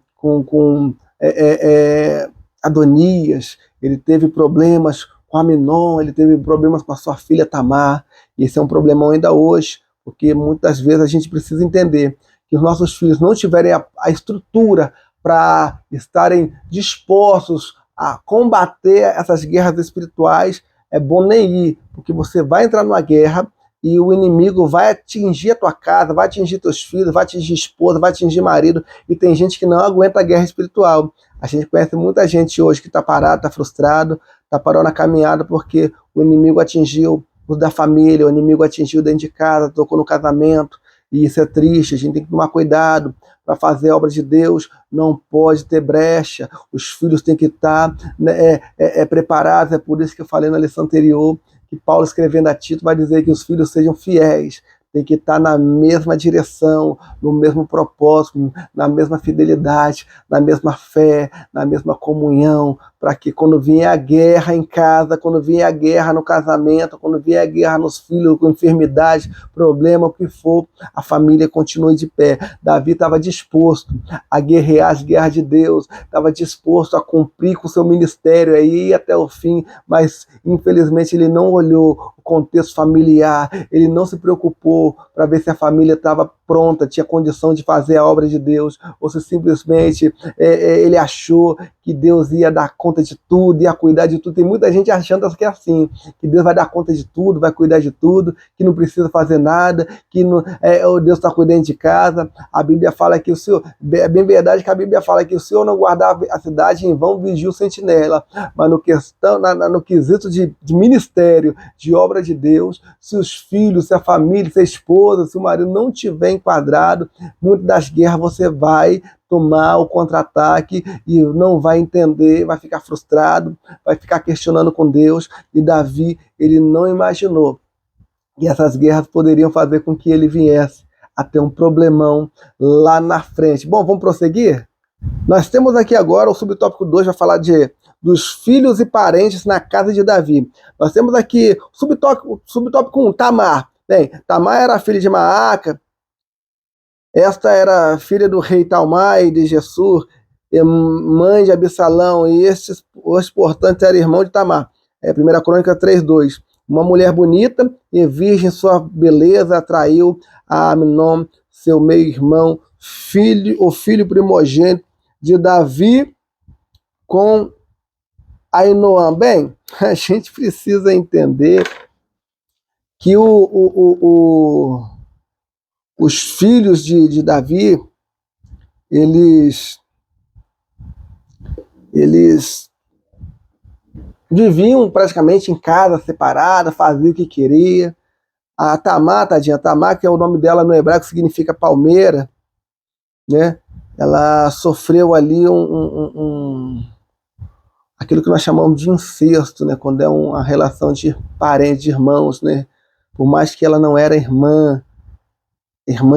Adonias, ele teve problemas com Aminon, ele teve problemas com a sua filha Tamar, e esse é um problemão ainda hoje, porque muitas vezes a gente precisa entender que os nossos filhos não tiverem a estrutura para estarem dispostos a combater essas guerras espirituais, é bom nem ir, porque você vai entrar numa guerra e o inimigo vai atingir a tua casa, vai atingir teus filhos, vai atingir esposa, vai atingir marido, e tem gente que não aguenta a guerra espiritual. A gente conhece muita gente hoje que está parado, está frustrado, está parado na caminhada porque o inimigo atingiu os da família, o inimigo atingiu dentro de casa, tocou no casamento, e isso é triste. A gente tem que tomar cuidado para fazer a obra de Deus, não pode ter brecha, os filhos têm que estar preparados. É por isso que eu falei na lição anterior, que Paulo, escrevendo a Tito, vai dizer que os filhos sejam fiéis, tem que estar na mesma direção, no mesmo propósito, na mesma fidelidade, na mesma fé, na mesma comunhão, para que quando vier a guerra em casa, quando vier a guerra no casamento, quando vier a guerra nos filhos, com enfermidade, problema, o que for, a família continue de pé. Davi estava disposto a guerrear as guerras de Deus, estava disposto a cumprir com o seu ministério, aí ir até o fim, mas infelizmente ele não olhou o contexto familiar, ele não se preocupou para ver se a família estava pronta, tinha condição de fazer a obra de Deus, ou se simplesmente ele achou que Deus ia dar conta de tudo, ia cuidar de tudo. Tem muita gente achando que é assim, que Deus vai dar conta de tudo, vai cuidar de tudo, que não precisa fazer nada, que não, Deus está cuidando de casa. A Bíblia fala que o Senhor, é bem verdade que a Bíblia fala que o Senhor não guardar a cidade, em vão vigia o sentinela, mas no quesito de ministério, de obra de Deus, se os filhos, se a família, se a esposa, se o marido não tiver enquadrado, muitas das guerras você vai tomar o contra-ataque e não vai entender, vai ficar frustrado, vai ficar questionando com Deus. E Davi, ele não imaginou que essas guerras poderiam fazer com que ele viesse a ter um problemão lá na frente. Bom, vamos prosseguir? Nós temos aqui agora o subtópico 2, vai falar dos filhos e parentes na casa de Davi. Nós temos aqui subtópico 1, Tamar. Bem, Tamar era filha de Maaca. Esta era filha do rei Talmai de Gessur, mãe de Absalão, e estes, portanto, era irmão de Tamar. 1 Crônica 3:2. Uma mulher bonita e virgem, sua beleza atraiu a Amnon, seu meio-irmão, o filho primogênito de Davi, com Ainoam. Bem, a gente precisa entender que os filhos de Davi, eles viviam praticamente em casa separada, faziam o que queria. A Tamar, tadinha, Tamar, que é o nome dela no hebraico, significa palmeira, né? Ela sofreu ali aquilo que nós chamamos de incesto, né? Quando é uma relação de parentes, de irmãos, né? Por mais que ela não era irmã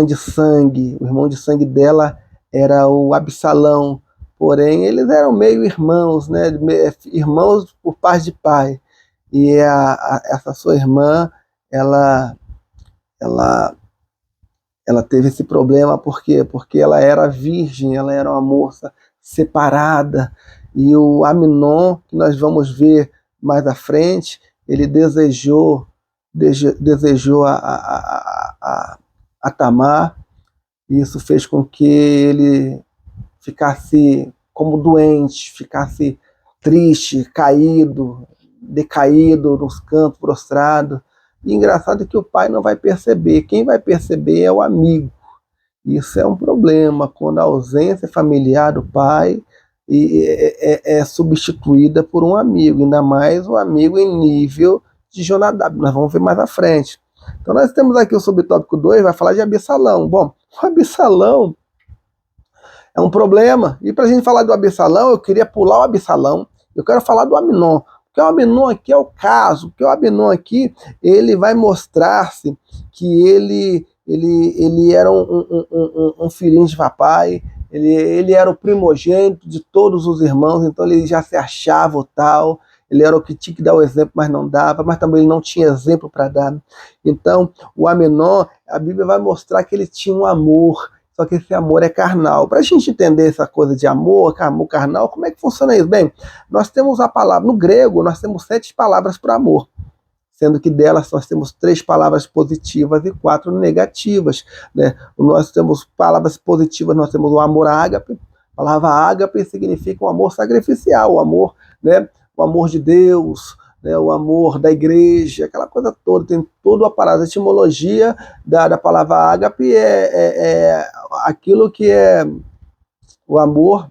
de sangue, o irmão de sangue dela era o Absalão, porém eles eram meio irmãos, né? Irmãos por parte de pai. E essa sua irmã, ela teve esse problema, por quê? Porque ela era virgem, ela era uma moça separada, e o Amnon, que nós vamos ver mais à frente, ele desejou a Tamar, e isso fez com que ele ficasse como doente, ficasse triste, caído, decaído nos cantos, prostrado. E engraçado é que o pai não vai perceber, quem vai perceber é o amigo. Isso é um problema, quando a ausência familiar do pai é substituída por um amigo, ainda mais um amigo em nível de Jonadab, nós vamos ver mais à frente. Então nós temos aqui o subtópico 2, vai falar de Absalão. Bom, o Absalão é um problema, e para a gente falar do Absalão, eu queria pular o Absalão, eu quero falar do Amnon, porque o Amnon aqui é o caso, porque o Amnon aqui, ele vai mostrar-se que ele era um filhinho de papai, ele era o primogênito de todos os irmãos, então ele já se achava o tal, ele era o que tinha que dar o exemplo, mas não dava, mas também ele não tinha exemplo para dar. Então, o Amnon, a Bíblia vai mostrar que ele tinha um amor, só que esse amor é carnal. Para a gente entender essa coisa de amor carnal, como é que funciona isso? Bem, nós temos a palavra, no grego, nós temos 7 palavras para amor, sendo que delas nós temos 3 palavras positivas e 4 negativas, né? Nós temos palavras positivas, nós temos o amor ágape. A palavra ágape significa um amor sacrificial, o amor, né? O amor de Deus, né? O amor da igreja, aquela coisa toda, tem toda a palavra. A etimologia da palavra ágape é aquilo que é o amor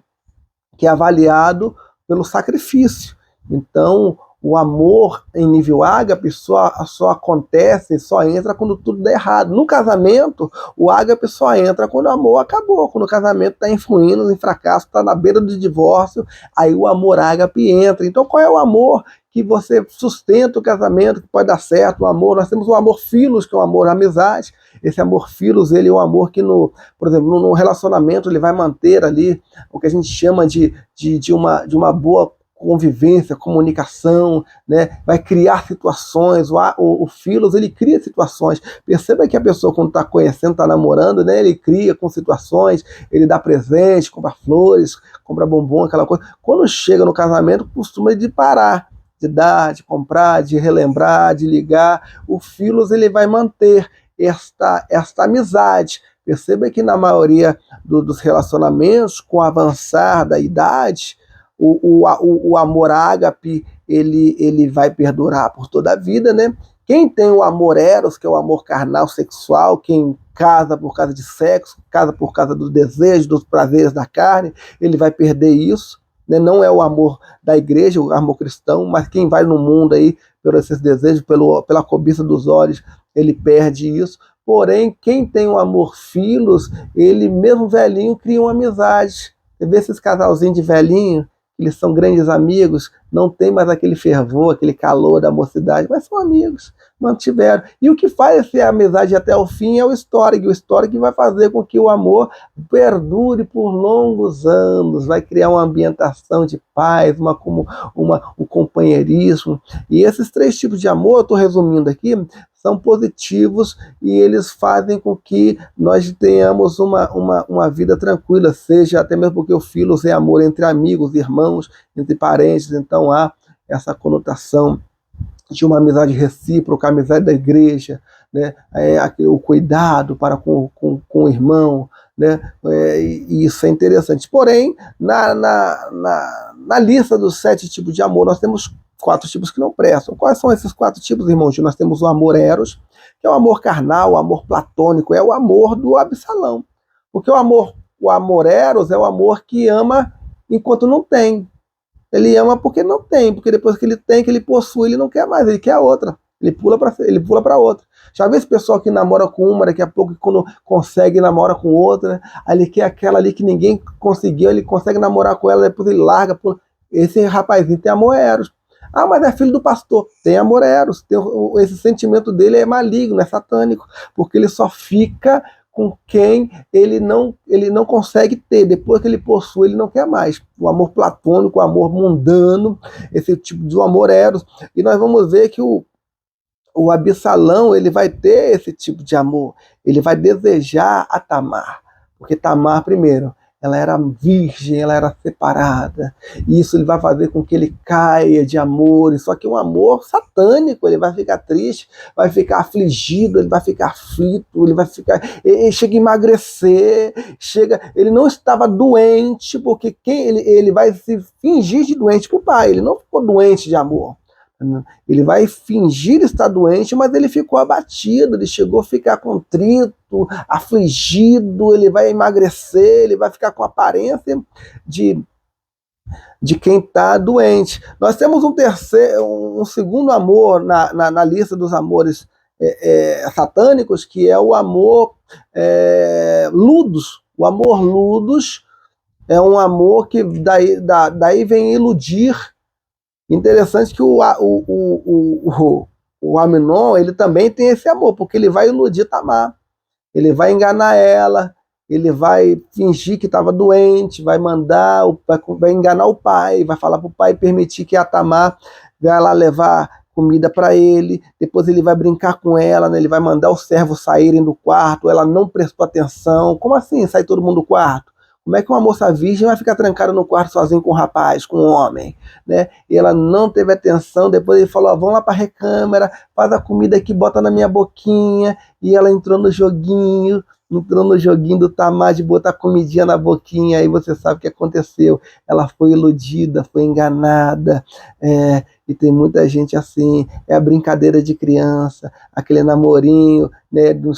que é avaliado pelo sacrifício. Então, o amor em nível ágape só acontece, só entra quando tudo dá errado. No casamento, o ágape só entra quando o amor acabou, quando o casamento está influindo em fracasso, está na beira do divórcio, aí o amor ágape entra. Então, qual é o amor que você sustenta o casamento, que pode dar certo? O amor, nós temos o amor filos, que é o amor amizade. Esse amor filos, ele é um amor que, por exemplo, no relacionamento, ele vai manter ali o que a gente chama de uma boa convivência, comunicação, né? Vai criar situações. O Philos, ele cria situações. Perceba que a pessoa, quando está conhecendo, está namorando, né? Ele cria com situações, ele dá presente, compra flores, compra bombom, aquela coisa. Quando chega no casamento, costuma de parar, de dar, de comprar, de relembrar, de ligar. O Philos, ele vai manter esta amizade. Perceba que na maioria dos relacionamentos, com o avançar da idade, o amor ágape, ele vai perdurar por toda a vida, né? Quem tem o amor eros, que é o amor carnal sexual, quem casa por causa de sexo, casa por causa do desejo, dos prazeres da carne, ele vai perder isso, né? Não é o amor da igreja, o amor cristão, mas quem vai no mundo aí pelos esses desejos, pela cobiça dos olhos, ele perde isso. Porém, quem tem o amor Philos, ele mesmo velhinho cria uma amizade. Você vê esses casalzinhos de velhinho, eles são grandes amigos, não tem mais aquele fervor, aquele calor da mocidade, mas são amigos, mantiveram. E o que faz essa amizade até o fim é o histórico que vai fazer com que o amor perdure por longos anos, vai criar uma ambientação de paz, um companheirismo. E esses três tipos de amor, eu estou resumindo aqui, são positivos e eles fazem com que nós tenhamos uma vida tranquila, seja até mesmo porque o Philos é amor entre amigos, irmãos, entre parentes, então há essa conotação de uma amizade recíproca, a amizade da igreja, né? O cuidado para com o irmão, né? E isso é interessante. Porém, na lista dos 7 tipos de amor, nós temos 4 tipos que não prestam. Quais são esses 4 tipos, irmãos? Nós temos o amor eros, que é o amor carnal, o amor platônico, é o amor do Absalão. Porque o amor eros é o amor que ama enquanto não tem. Ele ama porque não tem, porque depois que ele tem, que ele possui, ele não quer mais, ele quer a outra. Ele pula para outra. Já vê esse pessoal que namora com uma, daqui a pouco, quando consegue, namora com outra, né? Aí ele quer aquela ali que ninguém conseguiu, ele consegue namorar com ela, depois ele larga. Pula. Esse rapazinho tem amor eros. Ah, mas é filho do pastor. Tem amor eros. Esse sentimento dele é maligno, é satânico, porque ele só fica com quem ele não consegue ter. Depois que ele possui, ele não quer mais. O amor platônico, o amor mundano, esse tipo de amor eros. E nós vamos ver que o Absalão, ele vai ter esse tipo de amor. Ele vai desejar a Tamar. Porque Tamar, primeiro, ela era virgem, ela era separada. E isso ele vai fazer com que ele caia de amor. Só que um amor satânico, ele vai ficar triste, vai ficar afligido, ele vai ficar aflito, ele chega a emagrecer, ele não estava doente, porque ele vai se fingir de doente para o pai, ele não ficou doente de amor. Ele vai fingir estar doente, mas ele ficou abatido, ele chegou a ficar contrito, afligido, ele vai emagrecer, ele vai ficar com a aparência de quem está doente. Nós temos um segundo amor na lista dos amores satânicos, que é o amor ludos. O amor ludos é um amor que daí vem iludir. Interessante que o Amnon, ele também tem esse amor, porque ele vai iludir Tamar, ele vai enganar ela, ele vai fingir que estava doente, vai enganar o pai, vai falar para o pai permitir que a Tamar vai lá levar comida para ele, depois ele vai brincar com ela, né? Ele vai mandar os servos saírem do quarto, ela não prestou atenção. Como assim sai todo mundo do quarto? Como é que uma moça virgem vai ficar trancada no quarto sozinha com um rapaz, com um homem, né? E ela não teve atenção, depois ele falou, vamos lá para a recâmara, faz a comida aqui, bota na minha boquinha, e ela entrou no joguinho do Tamar de botar comidinha na boquinha, aí você sabe o que aconteceu. Ela foi iludida, foi enganada, e tem muita gente assim, é a brincadeira de criança, aquele namorinho, né, no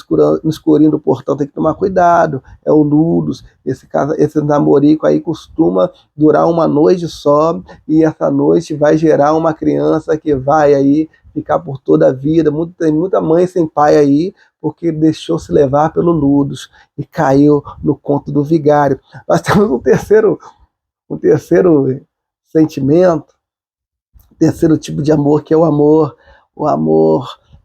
escurinho do portão, tem que tomar cuidado, é o nudos, esse namorico aí costuma durar uma noite só, e essa noite vai gerar uma criança que vai aí ficar por toda a vida. Tem muita mãe sem pai aí, porque deixou se levar pelo nudos e caiu no conto do vigário. Nós temos um terceiro sentimento, terceiro tipo de amor, que é o amor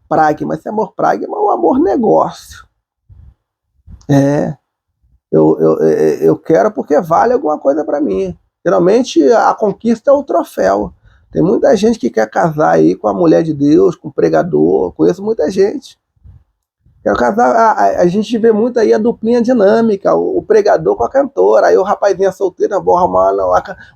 pragma. Esse amor pragma é o amor negócio. Eu quero porque vale alguma coisa para mim. Geralmente a conquista é o troféu. Tem muita gente que quer casar aí com a mulher de Deus, com o pregador, conheço muita gente. A gente vê muito aí a duplinha dinâmica, o pregador com a cantora. Aí o rapazinho é solteiro, vou arrumar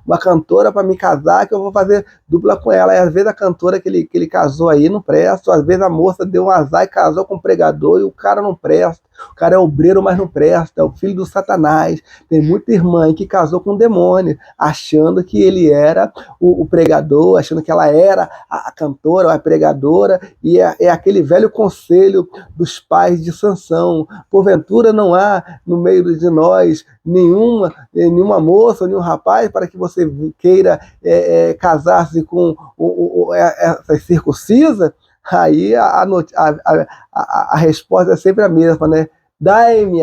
uma cantora para me casar, que eu vou fazer dupla com ela. E às vezes a cantora que ele casou aí não presta, às vezes a moça deu um azar e casou com o pregador e o cara não presta. O cara é obreiro, mas não presta, é o filho do Satanás. Tem muita irmã que casou com um demônio, achando que ele era o pregador, achando que ela era a cantora, a pregadora, e é aquele velho conselho dos pais de Sansão. Porventura não há no meio de nós nenhuma moça, nenhum rapaz para que você queira casar-se com essa circuncisa? Aí a resposta é sempre a mesma, né? Dai-me,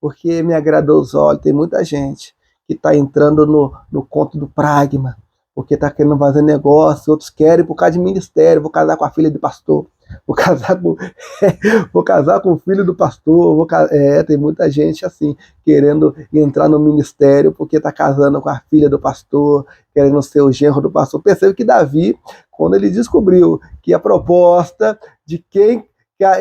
porque me agradou os olhos. Tem muita gente que está entrando no conto do pragma, porque está querendo fazer negócio, outros querem por causa de ministério, vou casar com a filha do pastor, vou casar com, vou casar com o filho do pastor, tem muita gente assim, querendo entrar no ministério porque está casando com a filha do pastor, querendo ser o genro do pastor. Percebe que Davi, quando ele descobriu que a proposta de quem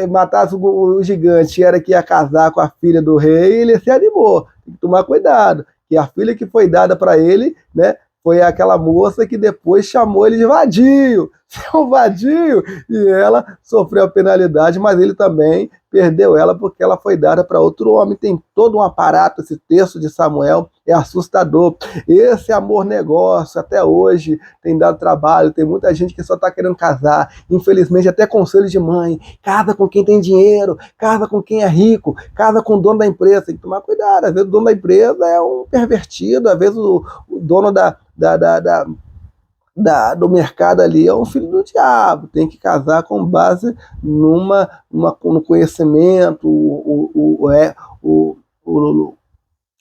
matasse o gigante era que ia casar com a filha do rei, ele se animou. Tem que tomar cuidado, que a filha que foi dada para ele, né, foi aquela moça que depois chamou ele de vadio, seu vadio, e ela sofreu a penalidade, mas ele também perdeu ela porque ela foi dada para outro homem. Tem todo um aparato, esse texto de Samuel é assustador. Esse amor negócio até hoje tem dado trabalho, tem muita gente que só está querendo casar, infelizmente até conselho de mãe, casa com quem tem dinheiro, casa com quem é rico, casa com o dono da empresa. Tem que tomar cuidado, às vezes o dono da empresa é um pervertido, às vezes o dono do mercado ali é um filho do diabo. Tem que casar com base no conhecimento.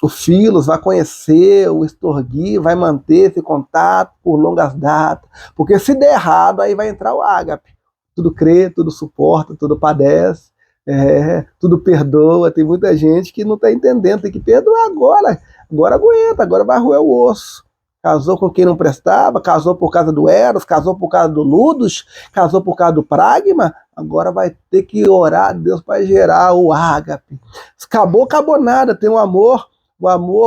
O Filos vai conhecer, o Estorgui vai manter esse contato por longas datas, porque se der errado, aí vai entrar o ágape. Tudo crê, tudo suporta, tudo padece, tudo perdoa. Tem muita gente que não está entendendo, tem que perdoar agora aguenta, agora vai roer o osso. Casou com quem não prestava, casou por causa do Eros, casou por causa do Ludus, casou por causa do Pragma, agora vai ter que orar a Deus para gerar o ágape. Acabou nada, tem o amor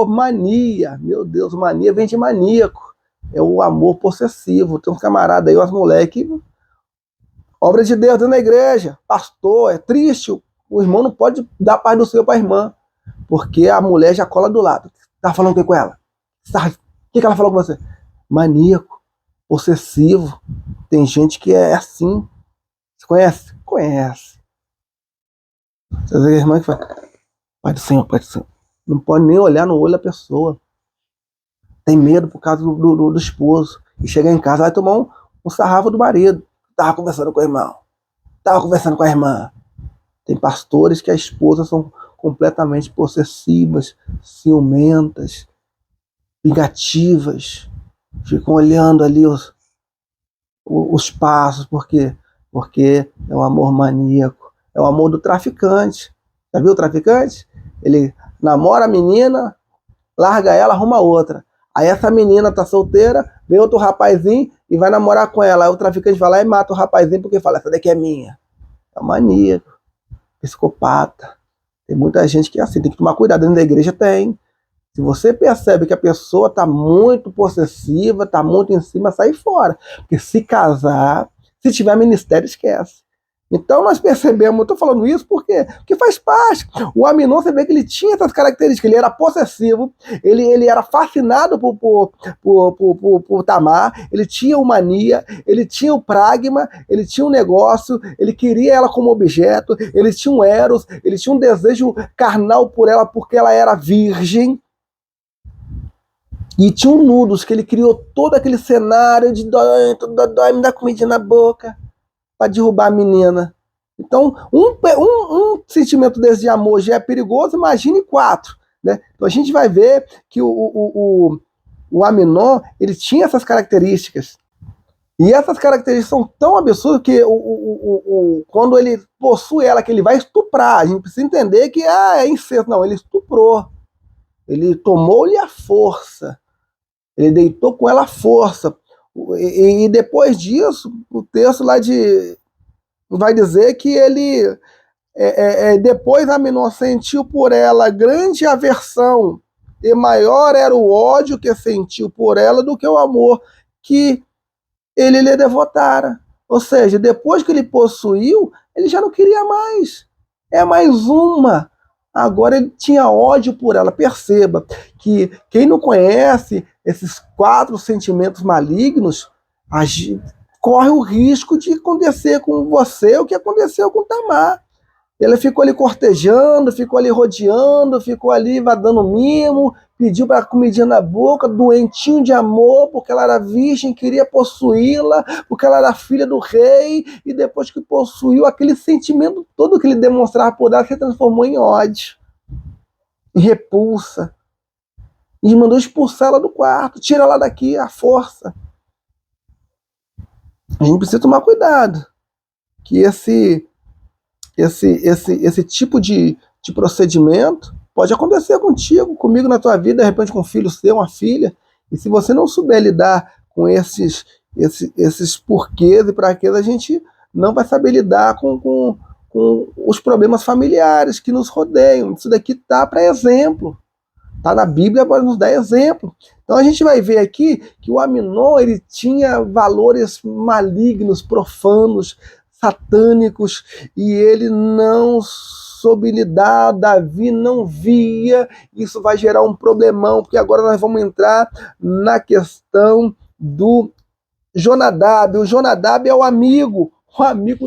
mania. Meu Deus, mania vem de maníaco. É o amor possessivo. Tem uns camaradas aí, umas moleques, obra de Deus dentro da igreja, pastor, é triste, o irmão não pode dar paz do Senhor para a irmã, porque a mulher já cola do lado. Tá falando o que com ela? O que ela falou com você? Maníaco, possessivo. Tem gente que é assim. Você conhece? Conhece. Você vê a irmã que fala, Pai do Senhor. Não pode nem olhar no olho da pessoa. Tem medo por causa do esposo. E chega em casa, vai tomar um sarrafo do marido. Tava conversando com o irmão. Tava conversando com a irmã. Tem pastores que as esposas são completamente possessivas, ciumentas, vingativas, ficam olhando ali os passos, porque é o amor maníaco, é o amor do traficante. Já viu o traficante? Ele namora a menina, larga ela, arruma outra. Aí essa menina tá solteira, vem outro rapazinho e vai namorar com ela. Aí o traficante vai lá e mata o rapazinho porque fala, essa daqui é minha. É um maníaco, psicopata. Tem muita gente que é assim, tem que tomar cuidado. Dentro da igreja tem. Se você percebe que a pessoa está muito possessiva, está muito em cima, sai fora. Porque se casar, se tiver ministério, esquece. Então nós percebemos, eu estou falando isso porque faz parte. O Aminon, você vê que ele tinha essas características, ele era possessivo, ele era fascinado por Tamar, ele tinha uma mania, ele tinha o pragma, ele tinha um negócio, ele queria ela como objeto, ele tinha um eros, ele tinha um desejo carnal por ela porque ela era virgem. E tinha um Nudos, que ele criou todo aquele cenário de dói, me dá comidinha na boca, para derrubar a menina. Então, um sentimento desse de amor já é perigoso, imagine 4. Né? Então a gente vai ver que o Aminon, ele tinha essas características. E essas características são tão absurdas que quando ele possui ela, que ele vai estuprar, a gente precisa entender que é incesto. Não, ele estuprou. Ele tomou-lhe a força. Ele deitou com ela à força. E depois disso, o texto lá vai dizer que ele, depois Aminon sentiu por ela grande aversão, e maior era o ódio que sentiu por ela do que o amor que ele lhe devotara. Ou seja, depois que ele possuiu, ele já não queria mais. É mais uma. Agora ele tinha ódio por ela. Perceba que quem não conhece esses 4 sentimentos malignos corre o risco de acontecer com você o que aconteceu com Tamar. Ele ficou ali cortejando, ficou ali rodeando, ficou ali dando mimo, pediu para comidinha na boca, doentinho de amor, porque ela era virgem, queria possuí-la, porque ela era filha do rei, e depois que possuiu, aquele sentimento todo que ele demonstrava por ela se transformou em ódio, em repulsa. E mandou expulsar ela do quarto, tira ela daqui, à força. A gente precisa tomar cuidado, que esse tipo de procedimento pode acontecer contigo, comigo na tua vida, de repente com um filho seu, uma filha, e se você não souber lidar com esses porquês e praquês, a gente não vai saber lidar com os problemas familiares que nos rodeiam. Isso daqui tá para exemplo, tá na Bíblia para nos dar exemplo. Então a gente vai ver aqui que o Aminon, ele tinha valores malignos, profanos, satânicos, e ele não soube lidar. Davi não via. Isso vai gerar um problemão, porque agora nós vamos entrar na questão do Jonadab. O Jonadab é o amigo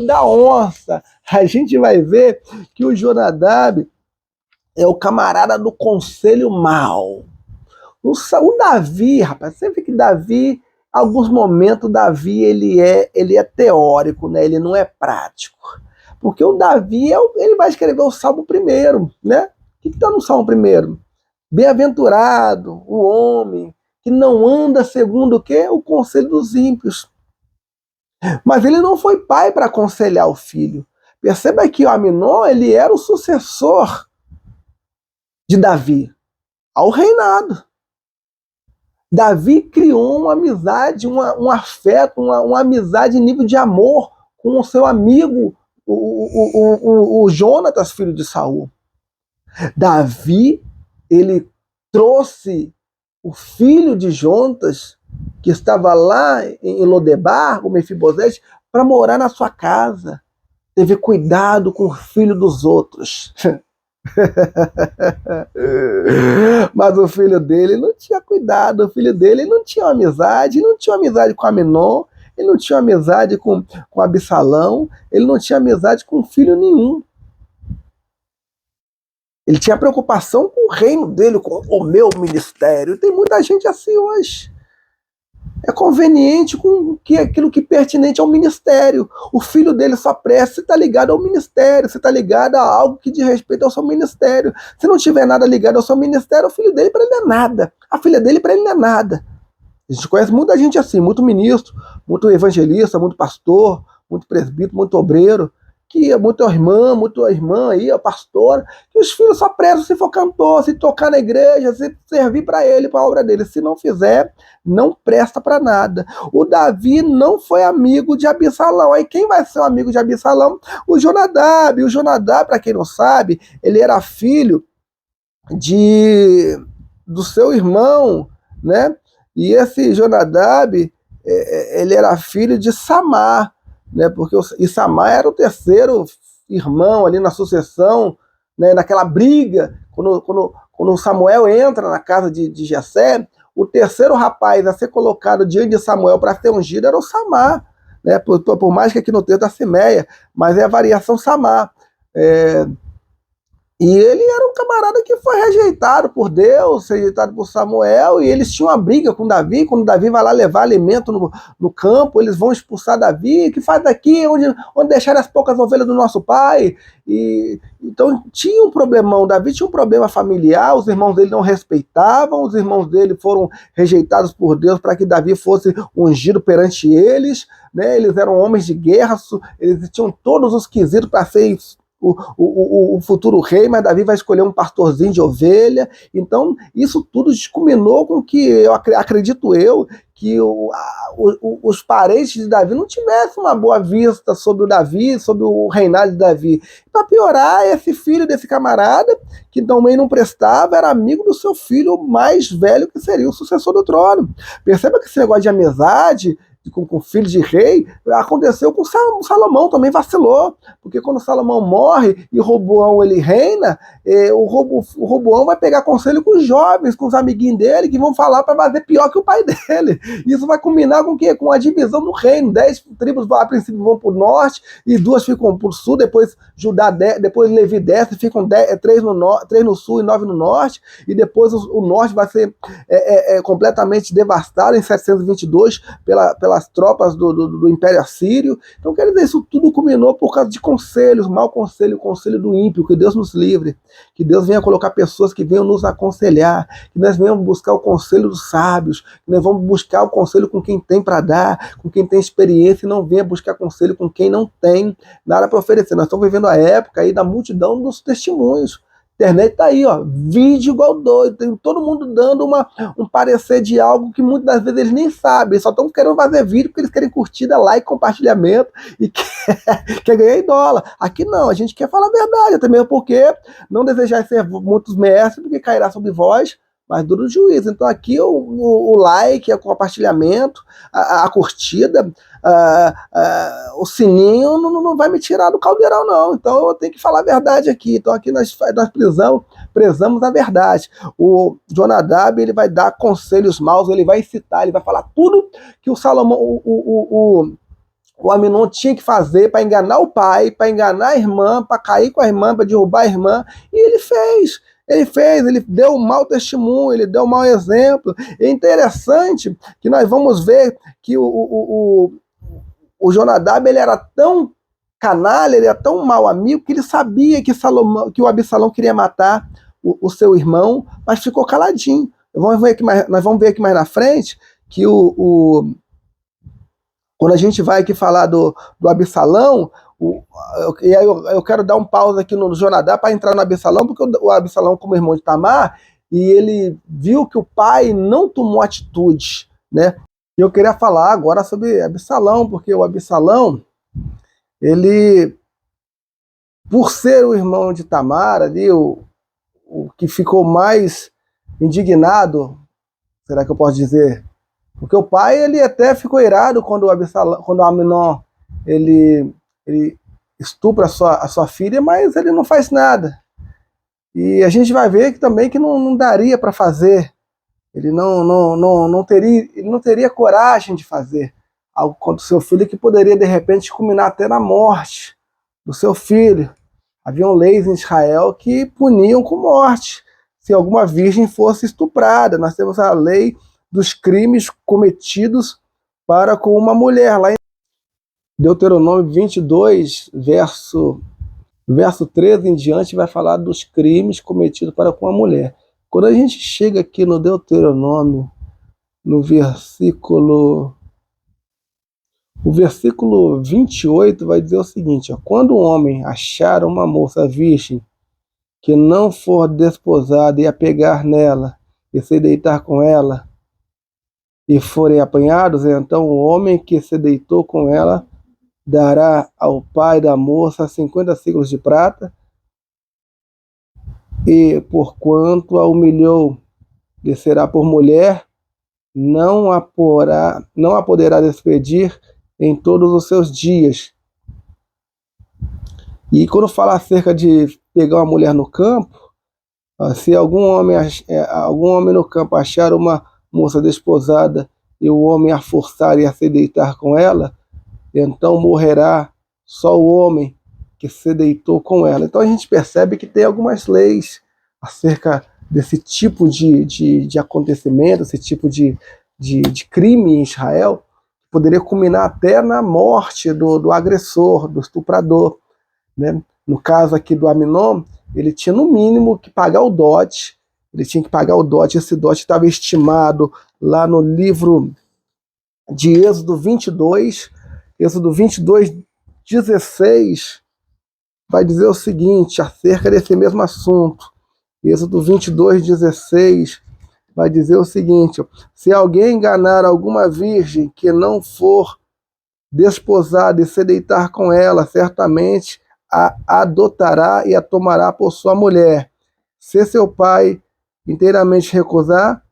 da onça. A gente vai ver que o Jonadab é o camarada do conselho mau. O Davi, rapaz, você vê que Davi, alguns momentos, Davi ele é teórico, né? Ele não é prático. Porque o Davi, ele vai escrever o Salmo primeiro, né? O que está no Salmo primeiro? Bem-aventurado o homem que não anda segundo o quê? O conselho dos ímpios. Mas ele não foi pai para aconselhar o filho. Perceba que o Aminon, ele era o sucessor de Davi ao reinado. Davi criou uma amizade, um afeto, uma amizade em nível de amor com o seu amigo, o Jonatas, filho de Saul. Davi, ele trouxe o filho de Jonatas, que estava lá em Lodebar, o Mefibosete, para morar na sua casa. Teve cuidado com o filho dos outros. Mas o filho dele não tinha cuidado, o filho dele não tinha amizade, não tinha amizade com Aminon, ele não tinha amizade com Absalão, ele não tinha amizade com filho nenhum. Ele tinha preocupação com o reino dele, com o meu ministério. Tem muita gente assim hoje. É conveniente com aquilo que é pertinente ao ministério. O filho dele só presta se está ligado ao ministério, se está ligado a algo que diz respeito ao seu ministério. Se não tiver nada ligado ao seu ministério, o filho dele para ele é nada. A filha dele para ele não é nada. A gente conhece muita gente assim, muito ministro, muito evangelista, muito pastor, muito presbítero, muito obreiro, que é muito irmã aí, a pastora, que os filhos só prestam se for cantor, se tocar na igreja, se servir para ele, para a obra dele. Se não fizer, não presta para nada. O Davi não foi amigo de Absalão. Aí quem vai ser o amigo de Absalão? O Jonadab. O Jonadab, para quem não sabe, ele era filho do seu irmão, né? E esse Jonadab, ele era filho de Samar, né? Porque Samar era o terceiro irmão ali na sucessão, né? Naquela briga, quando Samuel entra na casa de Jessé, o terceiro rapaz a ser colocado diante de Samuel para ser ungido era o Samar, né? Por mais que aqui no texto da Simeia, mas é a variação Samar. E ele era um camarada que foi rejeitado por Deus, rejeitado por Samuel, e eles tinham uma briga com Davi. Quando Davi vai lá levar alimento no campo, eles vão expulsar Davi. Que faz daqui, onde deixar as poucas ovelhas do nosso pai? Então tinha um problemão. Davi tinha um problema familiar, os irmãos dele não respeitavam, os irmãos dele foram rejeitados por Deus para que Davi fosse ungido perante eles, né? Eles eram homens de guerra, eles tinham todos os quesitos para ser o futuro rei, mas Davi vai escolher um pastorzinho de ovelha. Então, isso tudo culminou com que, acredito eu, que os parentes de Davi não tivessem uma boa vista sobre o Davi, sobre o reinado de Davi. Para piorar, esse filho desse camarada, que também não prestava, era amigo do seu filho mais velho, que seria o sucessor do trono. Perceba que esse negócio de amizade com filho de rei, aconteceu com Salomão, também vacilou, porque quando Salomão morre e Roboão ele reina, o Roboão vai pegar conselho com os jovens, com os amiguinhos dele, que vão falar para fazer pior que o pai dele. Isso vai culminar com o quê? Com a divisão do reino. 10 tribos a princípio vão para o norte e 2 ficam para o sul, depois Judá, depois Levi desce, ficam 3 no sul e 9 no norte, e depois o norte vai ser completamente devastado em 722 pelas tropas do Império Assírio. Então, quer dizer, isso tudo culminou por causa de conselhos, mau conselho, conselho do ímpio. Que Deus nos livre, que Deus venha colocar pessoas que venham nos aconselhar, que nós venhamos buscar o conselho dos sábios, que nós vamos buscar o conselho com quem tem para dar, com quem tem experiência, e não venha buscar conselho com quem não tem nada para oferecer. Nós estamos vivendo a época aí da multidão dos testemunhos. A internet tá aí, ó, vídeo igual doido, tem todo mundo dando um parecer de algo que muitas das vezes eles nem sabem, eles só estão querendo fazer vídeo porque eles querem curtida, like, compartilhamento e quer ganhar em dólar. Aqui não, a gente quer falar a verdade, até mesmo porque não desejar ser muitos mestres, porque cairá sobre vós, mas duro juízo. Então aqui o like, o compartilhamento, a curtida, o sininho não vai me tirar do caldeirão, não. Então eu tenho que falar a verdade aqui. Então aqui nós prezamos a verdade. O Jonadab, ele vai dar conselhos maus, ele vai citar, ele vai falar tudo que o Salomão, o Aminon tinha que fazer para enganar o pai, para enganar a irmã, para cair com a irmã, para derrubar a irmã, e ele fez. Ele deu um mau testemunho, ele deu um mau exemplo. É interessante que nós vamos ver que o Jonadab, ele era tão canalha, ele era tão mau amigo, que ele sabia que o Absalão queria matar o seu irmão, mas ficou caladinho. Nós vamos ver aqui mais na frente que quando a gente vai aqui falar do Absalão, e aí eu quero dar um pausa aqui no Jonadab para entrar no Absalão, porque o Absalão, como irmão de Tamar, e ele viu que o pai não tomou atitude, né? E eu queria falar agora sobre Absalão, porque o Absalão, ele, por ser o irmão de Tamar, ali, o que ficou mais indignado, será que eu posso dizer? Porque o pai, ele até ficou irado quando o Aminon, ele estupra a sua filha, mas ele não faz nada. E a gente vai ver que também que não daria para fazer. Ele não teria coragem de fazer algo contra o seu filho que poderia, de repente, culminar até na morte do seu filho. Haviam leis em Israel que puniam com morte se alguma virgem fosse estuprada. Nós temos a lei dos crimes cometidos para com uma mulher. Lá em Deuteronômio 22, verso 13 em diante, vai falar dos crimes cometidos para com a mulher. Quando a gente chega aqui no Deuteronômio, no versículo 28, vai dizer o seguinte: ó, quando um homem achar uma moça virgem que não for desposada e a pegar nela e se deitar com ela, e forem apanhados, então o homem que se deitou com ela dará ao pai da moça 50 ciclos de prata, e porquanto a humilhou, lhe será por mulher, não a poderá despedir em todos os seus dias. E quando fala acerca de pegar uma mulher no campo, se algum homem no campo achar uma moça desposada e o homem a forçar e a se deitar com ela, então morrerá só o homem que se deitou com ela. Então a gente percebe que tem algumas leis acerca desse tipo de acontecimento, esse tipo de crime em Israel, que poderia culminar até na morte do agressor, do estuprador, né? No caso aqui do Aminon, ele tinha no mínimo que pagar o dote. Ele tinha que pagar o dote. Esse dote estava estimado lá no livro de Êxodo 22, 16, vai dizer o seguinte, acerca desse mesmo assunto. Êxodo 22:16, vai dizer o seguinte: se alguém enganar alguma virgem que não for desposada e se deitar com ela, certamente a adotará e a tomará por sua mulher. Se seu pai inteiramente recusar,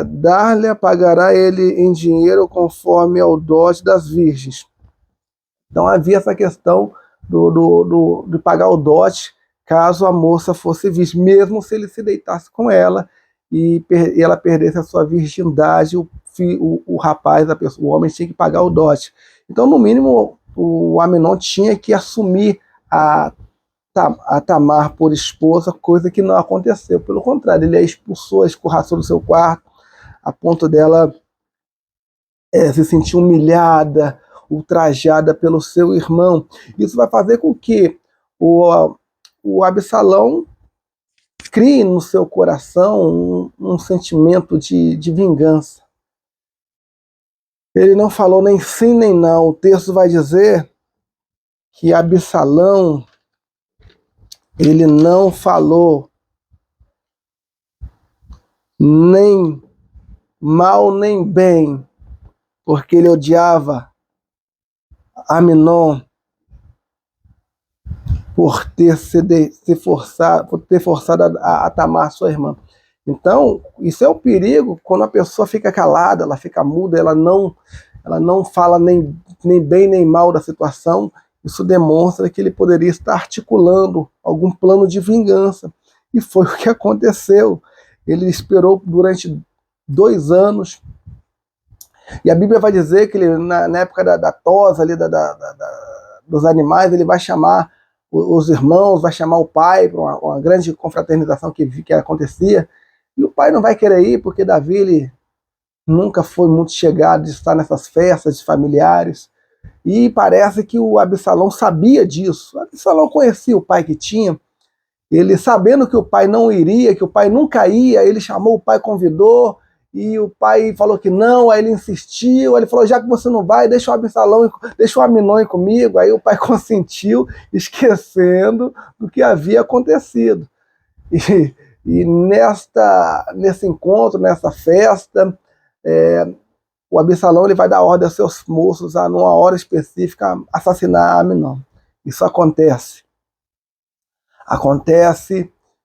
dar-lhe, pagará ele em dinheiro conforme ao dote das virgens. Então havia essa questão de pagar o dote caso a moça fosse virgem, mesmo se ele se deitasse com ela e ela perdesse a sua virgindade, o rapaz, o homem tinha que pagar o dote. Então, no mínimo, o Amnon tinha que assumir a Tamar por esposa, coisa que não aconteceu. Pelo contrário, ele a expulsou, a escorraçou do seu quarto, a ponto dela se sentir humilhada, ultrajada pelo seu irmão. Isso vai fazer com que o Absalão crie no seu coração um sentimento de vingança. Ele não falou nem sim nem não. O texto vai dizer que Absalão, ele não falou nem mal nem bem, porque ele odiava Amnon por ter forçado a Tamar, sua irmã. Então, isso é o perigo quando a pessoa fica calada, ela fica muda, ela não fala nem bem nem mal da situação. Isso demonstra que ele poderia estar articulando algum plano de vingança. E foi o que aconteceu. Ele esperou durante 2 anos. E a Bíblia vai dizer que ele, na época da tosa ali, dos animais, ele vai chamar os irmãos, vai chamar o pai para uma grande confraternização que acontecia. E o pai não vai querer ir, porque Davi ele nunca foi muito chegado de estar nessas festas de familiares. E parece que o Absalão sabia disso. O Absalão conhecia o pai que tinha. Ele, sabendo que o pai não iria, que o pai nunca ia, ele chamou o pai, convidou, e o pai falou que não, aí ele insistiu, ele falou, já que você não vai, deixa o Amnon ir comigo. Aí o pai consentiu, esquecendo do que havia acontecido. E nesse encontro, nessa festa, o Absalão ele vai dar ordem aos seus moços a, numa hora específica, assassinar Amnon. Isso acontece.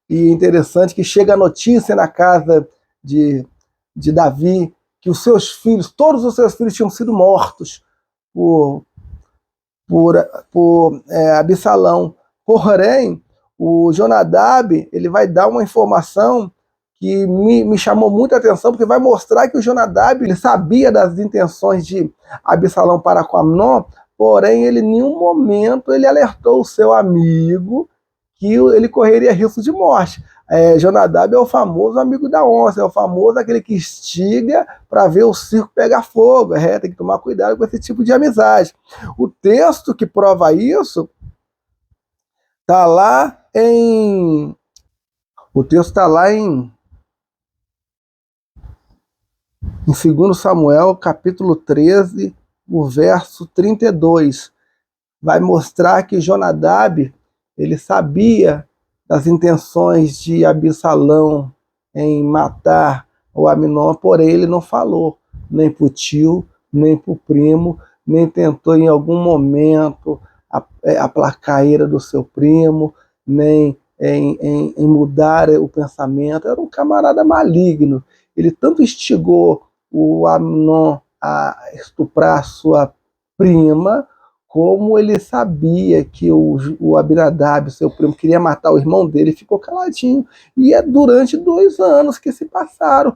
E é interessante que chega a notícia na casa de Davi que os seus filhos, todos os seus filhos tinham sido mortos por Absalão. Porém, o Jonadab ele vai dar uma informação que me chamou muita atenção, porque vai mostrar que o Jonadab ele sabia das intenções de Absalão para com Amnon, porém ele em nenhum momento ele alertou o seu amigo que ele correria risco de morte. Jonadab é o famoso amigo da onça, é o famoso aquele que instiga para ver o circo pegar fogo. Tem que tomar cuidado com esse tipo de amizade. O texto que prova isso está lá em... O texto está lá em 2 Samuel, capítulo 13, o verso 32. Vai mostrar que Jonadab ele sabia das intenções de Absalão em matar o Amnon, porém ele não falou, nem para o tio, nem para o primo, nem tentou em algum momento aplacar a ira do seu primo, nem em mudar o pensamento. Era um camarada maligno. Ele tanto instigou o Amnon a estuprar sua prima, como ele sabia que o Abinadab, seu primo, queria matar o irmão dele, ficou caladinho. E é durante 2 anos que se passaram.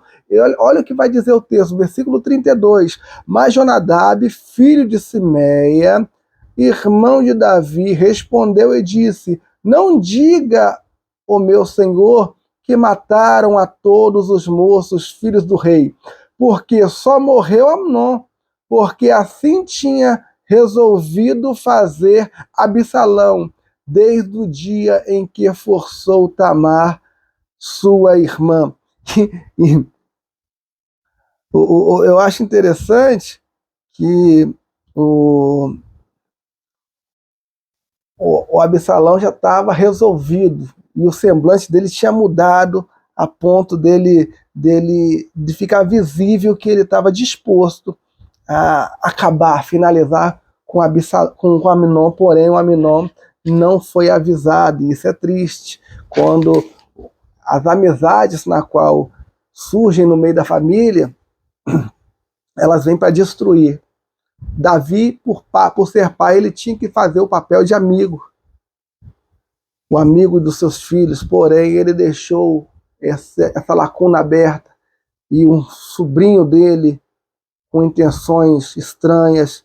Olha o que vai dizer o texto, versículo 32. Mas Jonadab, filho de Simeia, irmão de Davi, respondeu e disse: não diga, ó meu senhor, que mataram a todos os moços, filhos do rei, porque só morreu Amnon, porque assim tinha resolvido fazer Absalão, desde o dia em que forçou Tamar, sua irmã. Eu acho interessante que o Absalão já estava resolvido e o semblante dele tinha mudado a ponto de ficar visível que ele estava disposto a acabar, a finalizar com Aminon, porém o Aminon não foi avisado, e isso é triste, quando as amizades na qual surgem no meio da família, elas vêm para destruir. Davi, por ser pai, ele tinha que fazer o papel de amigo, o amigo dos seus filhos, porém ele deixou essa lacuna aberta, e um sobrinho dele, com intenções estranhas,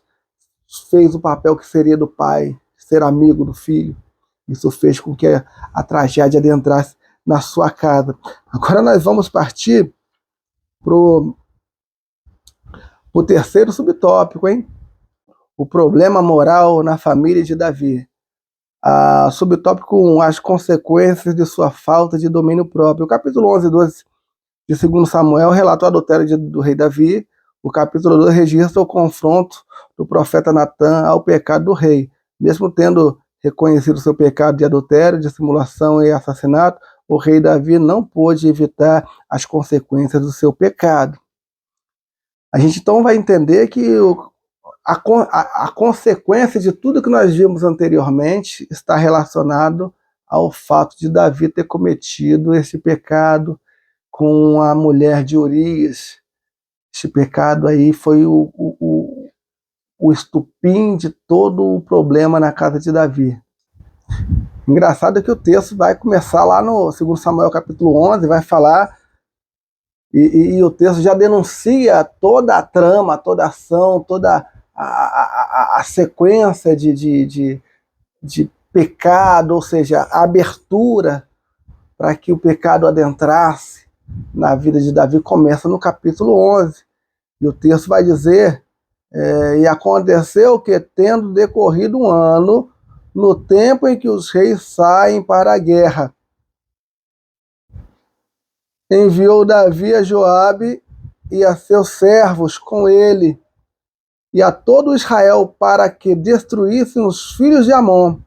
fez o papel que seria do pai, ser amigo do filho. Isso fez com que a tragédia adentrasse na sua casa. Agora nós vamos partir para o terceiro subtópico, hein? O problema moral na família de Davi. Subtópico 1, as consequências de sua falta de domínio próprio. O capítulo 11 e 12 de 2 Samuel relata o adultério do rei Davi. O capítulo 2 registra o confronto do profeta Natã ao pecado do rei. Mesmo tendo reconhecido seu pecado de adultério, dissimulação e assassinato, o rei Davi não pôde evitar as consequências do seu pecado. A gente então vai entender que a consequência de tudo que nós vimos anteriormente está relacionado ao fato de Davi ter cometido esse pecado com a mulher de Urias. Esse pecado aí foi o estupim de todo o problema na casa de Davi. Engraçado é que o texto vai começar lá no 2 Samuel capítulo 11, vai falar, e o texto já denuncia toda a trama, toda a ação, toda a sequência de pecado, ou seja, a abertura para que o pecado adentrasse na vida de Davi começa no capítulo 11. E o texto vai dizer, e aconteceu que, tendo decorrido um ano, no tempo em que os reis saem para a guerra, enviou Davi a Joabe e a seus servos com ele, e a todo Israel, para que destruíssem os filhos de Amon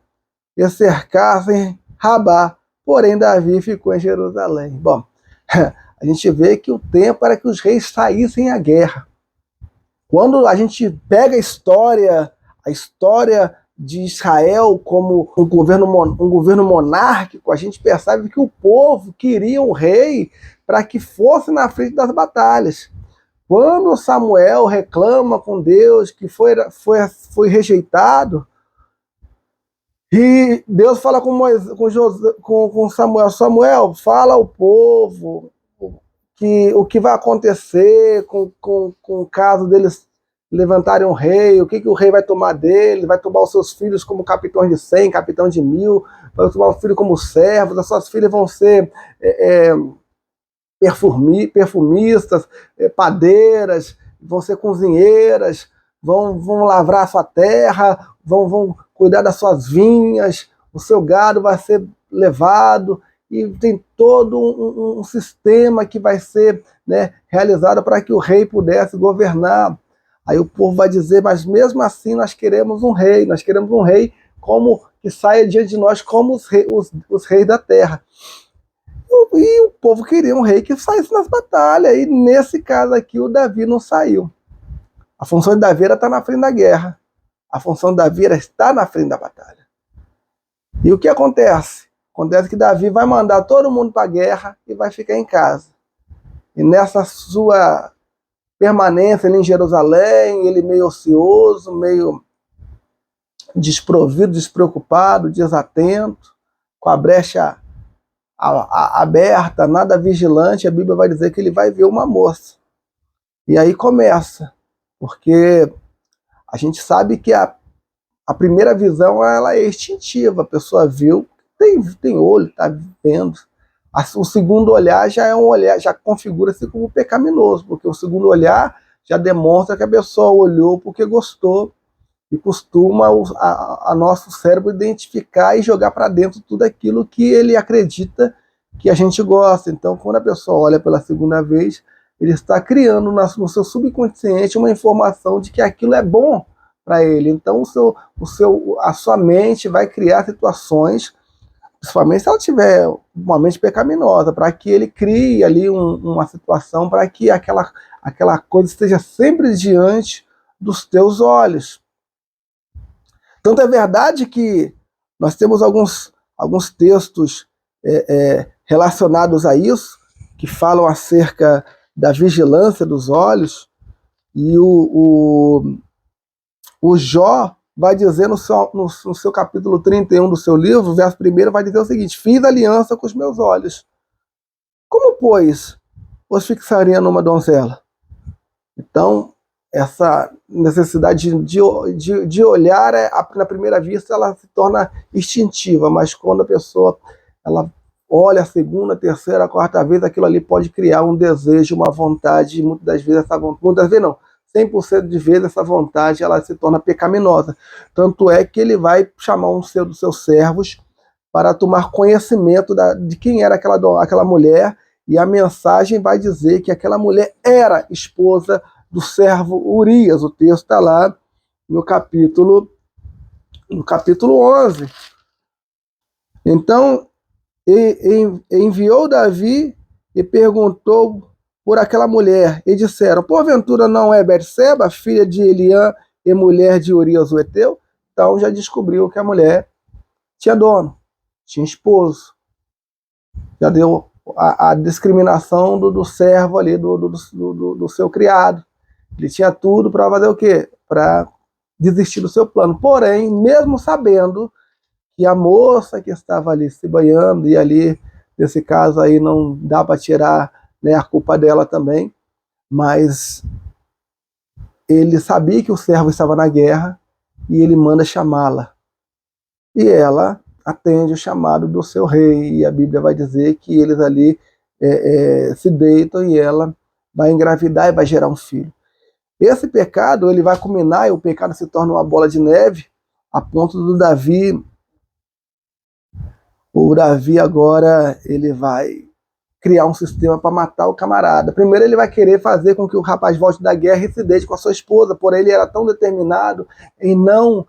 e cercassem Rabá. Porém, Davi ficou em Jerusalém. Bom, a gente vê que o tempo era que os reis saíssem à guerra. Quando a gente pega a história de Israel como um governo monárquico, a gente percebe que o povo queria um rei para que fosse na frente das batalhas. Quando Samuel reclama com Deus que foi rejeitado, e Deus fala com Samuel, Samuel, fala ao povo o que vai acontecer com o caso deles levantarem um rei, o que o rei vai tomar dele, vai tomar os seus filhos como capitães de 100, capitão de 1000, vai tomar o filho como servos, as suas filhas vão ser perfumistas, padeiras, vão ser cozinheiras, vão lavrar a sua terra, vão cuidar das suas vinhas, o seu gado vai ser levado, e tem todo um sistema que vai ser, né, realizado para que o rei pudesse governar. Aí o povo vai dizer, mas mesmo assim nós queremos um rei como que saia diante de nós como os reis da terra. E o povo queria um rei que saísse nas batalhas, e nesse caso aqui o Davi não saiu. A função de Davi era estar na frente da guerra. A função de Davi era estar na frente da batalha. E o que acontece? Acontece que Davi vai mandar todo mundo para a guerra e vai ficar em casa. E nessa sua permanência ali em Jerusalém, ele meio ocioso, meio desprovido, despreocupado, desatento, com a brecha aberta, nada vigilante, a Bíblia vai dizer que ele vai ver uma moça. E aí começa, porque a gente sabe que a primeira visão ela é instintiva, a pessoa viu, tem olho, está vendo. O segundo olhar já é um olhar, já configura-se como pecaminoso, porque o segundo olhar já demonstra que a pessoa olhou porque gostou, e costuma a nosso cérebro identificar e jogar para dentro tudo aquilo que ele acredita que a gente gosta. Então, quando a pessoa olha pela segunda vez, ele está criando no seu subconsciente uma informação de que aquilo é bom, para ele. Então a sua mente vai criar situações, principalmente se ela tiver uma mente pecaminosa, para que ele crie ali uma situação para que aquela coisa esteja sempre diante dos teus olhos. Tanto é verdade que nós temos alguns textos relacionados a isso, que falam acerca da vigilância dos olhos, e o Jó vai dizer no seu capítulo 31 do seu livro, verso 1, vai dizer o seguinte: fiz aliança com os meus olhos. Como, pois, os fixaria numa donzela? Então, essa necessidade de olhar, na primeira vista, ela se torna instintiva, mas quando a pessoa ela olha a segunda, terceira, quarta vez, aquilo ali pode criar um desejo, uma vontade, e muitas das vezes essa vontade, muitas vezes não, 100% de vezes essa vontade ela se torna pecaminosa. Tanto é que ele vai chamar um dos seus servos para tomar conhecimento de quem era aquela mulher, e a mensagem vai dizer que aquela mulher era esposa do servo Urias. O texto está lá no capítulo 11. Então, enviou Davi e perguntou por aquela mulher, e disseram: porventura não é Betseba, filha de Eliã e mulher de Urias o Heteu? Então já descobriu que a mulher tinha dono, tinha esposo. Já deu a discriminação do servo ali, do seu criado. Ele tinha tudo para fazer o quê? Para desistir do seu plano. Porém, mesmo sabendo que a moça que estava ali se banhando, e ali, nesse caso aí, não dá para tirar, né, a culpa dela também, mas ele sabia que o servo estava na guerra e ele manda chamá-la. E ela atende o chamado do seu rei, e a Bíblia vai dizer que eles ali se deitam e ela vai engravidar e vai gerar um filho. Esse pecado ele vai culminar, e o pecado se torna uma bola de neve, a ponto do Davi. O Davi agora ele vai criar um sistema para matar o camarada. Primeiro ele vai querer fazer com que o rapaz volte da guerra e se deite com a sua esposa, porém ele era tão determinado em não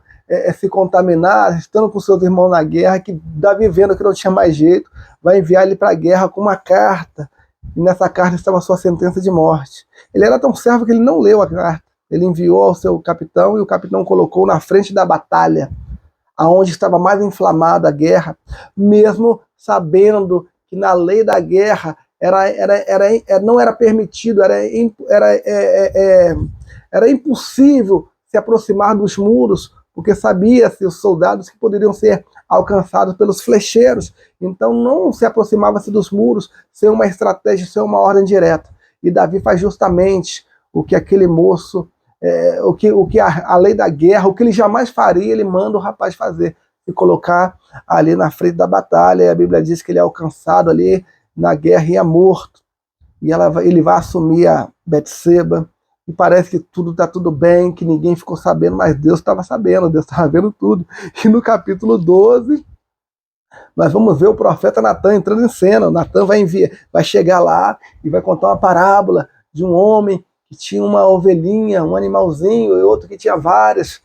se contaminar, estando com seus irmãos na guerra, que Davi, vendo que não tinha mais jeito, vai enviar ele para a guerra com uma carta, e nessa carta estava a sua sentença de morte. Ele era tão servo que ele não leu a carta. Ele enviou ao seu capitão, e o capitão colocou na frente da batalha, aonde estava mais inflamada a guerra, mesmo sabendo que na lei da guerra não era permitido, era impossível se aproximar dos muros, porque sabia-se os soldados que poderiam ser alcançados pelos flecheiros. Então não se aproximava-se dos muros sem uma estratégia, sem uma ordem direta. E Davi faz justamente o que aquele moço, o que a lei da guerra, o que ele jamais faria, ele manda o rapaz fazer, se colocar ali na frente da batalha. E a Bíblia diz que ele é alcançado ali na guerra e é morto. E ele vai assumir a Betseba, e parece que está tudo bem, que ninguém ficou sabendo, mas Deus estava sabendo, Deus estava vendo tudo. E no capítulo 12, nós vamos ver o profeta Natan entrando em cena. Natan vai chegar lá e vai contar uma parábola de um homem que tinha uma ovelhinha, um animalzinho, e outro que tinha várias.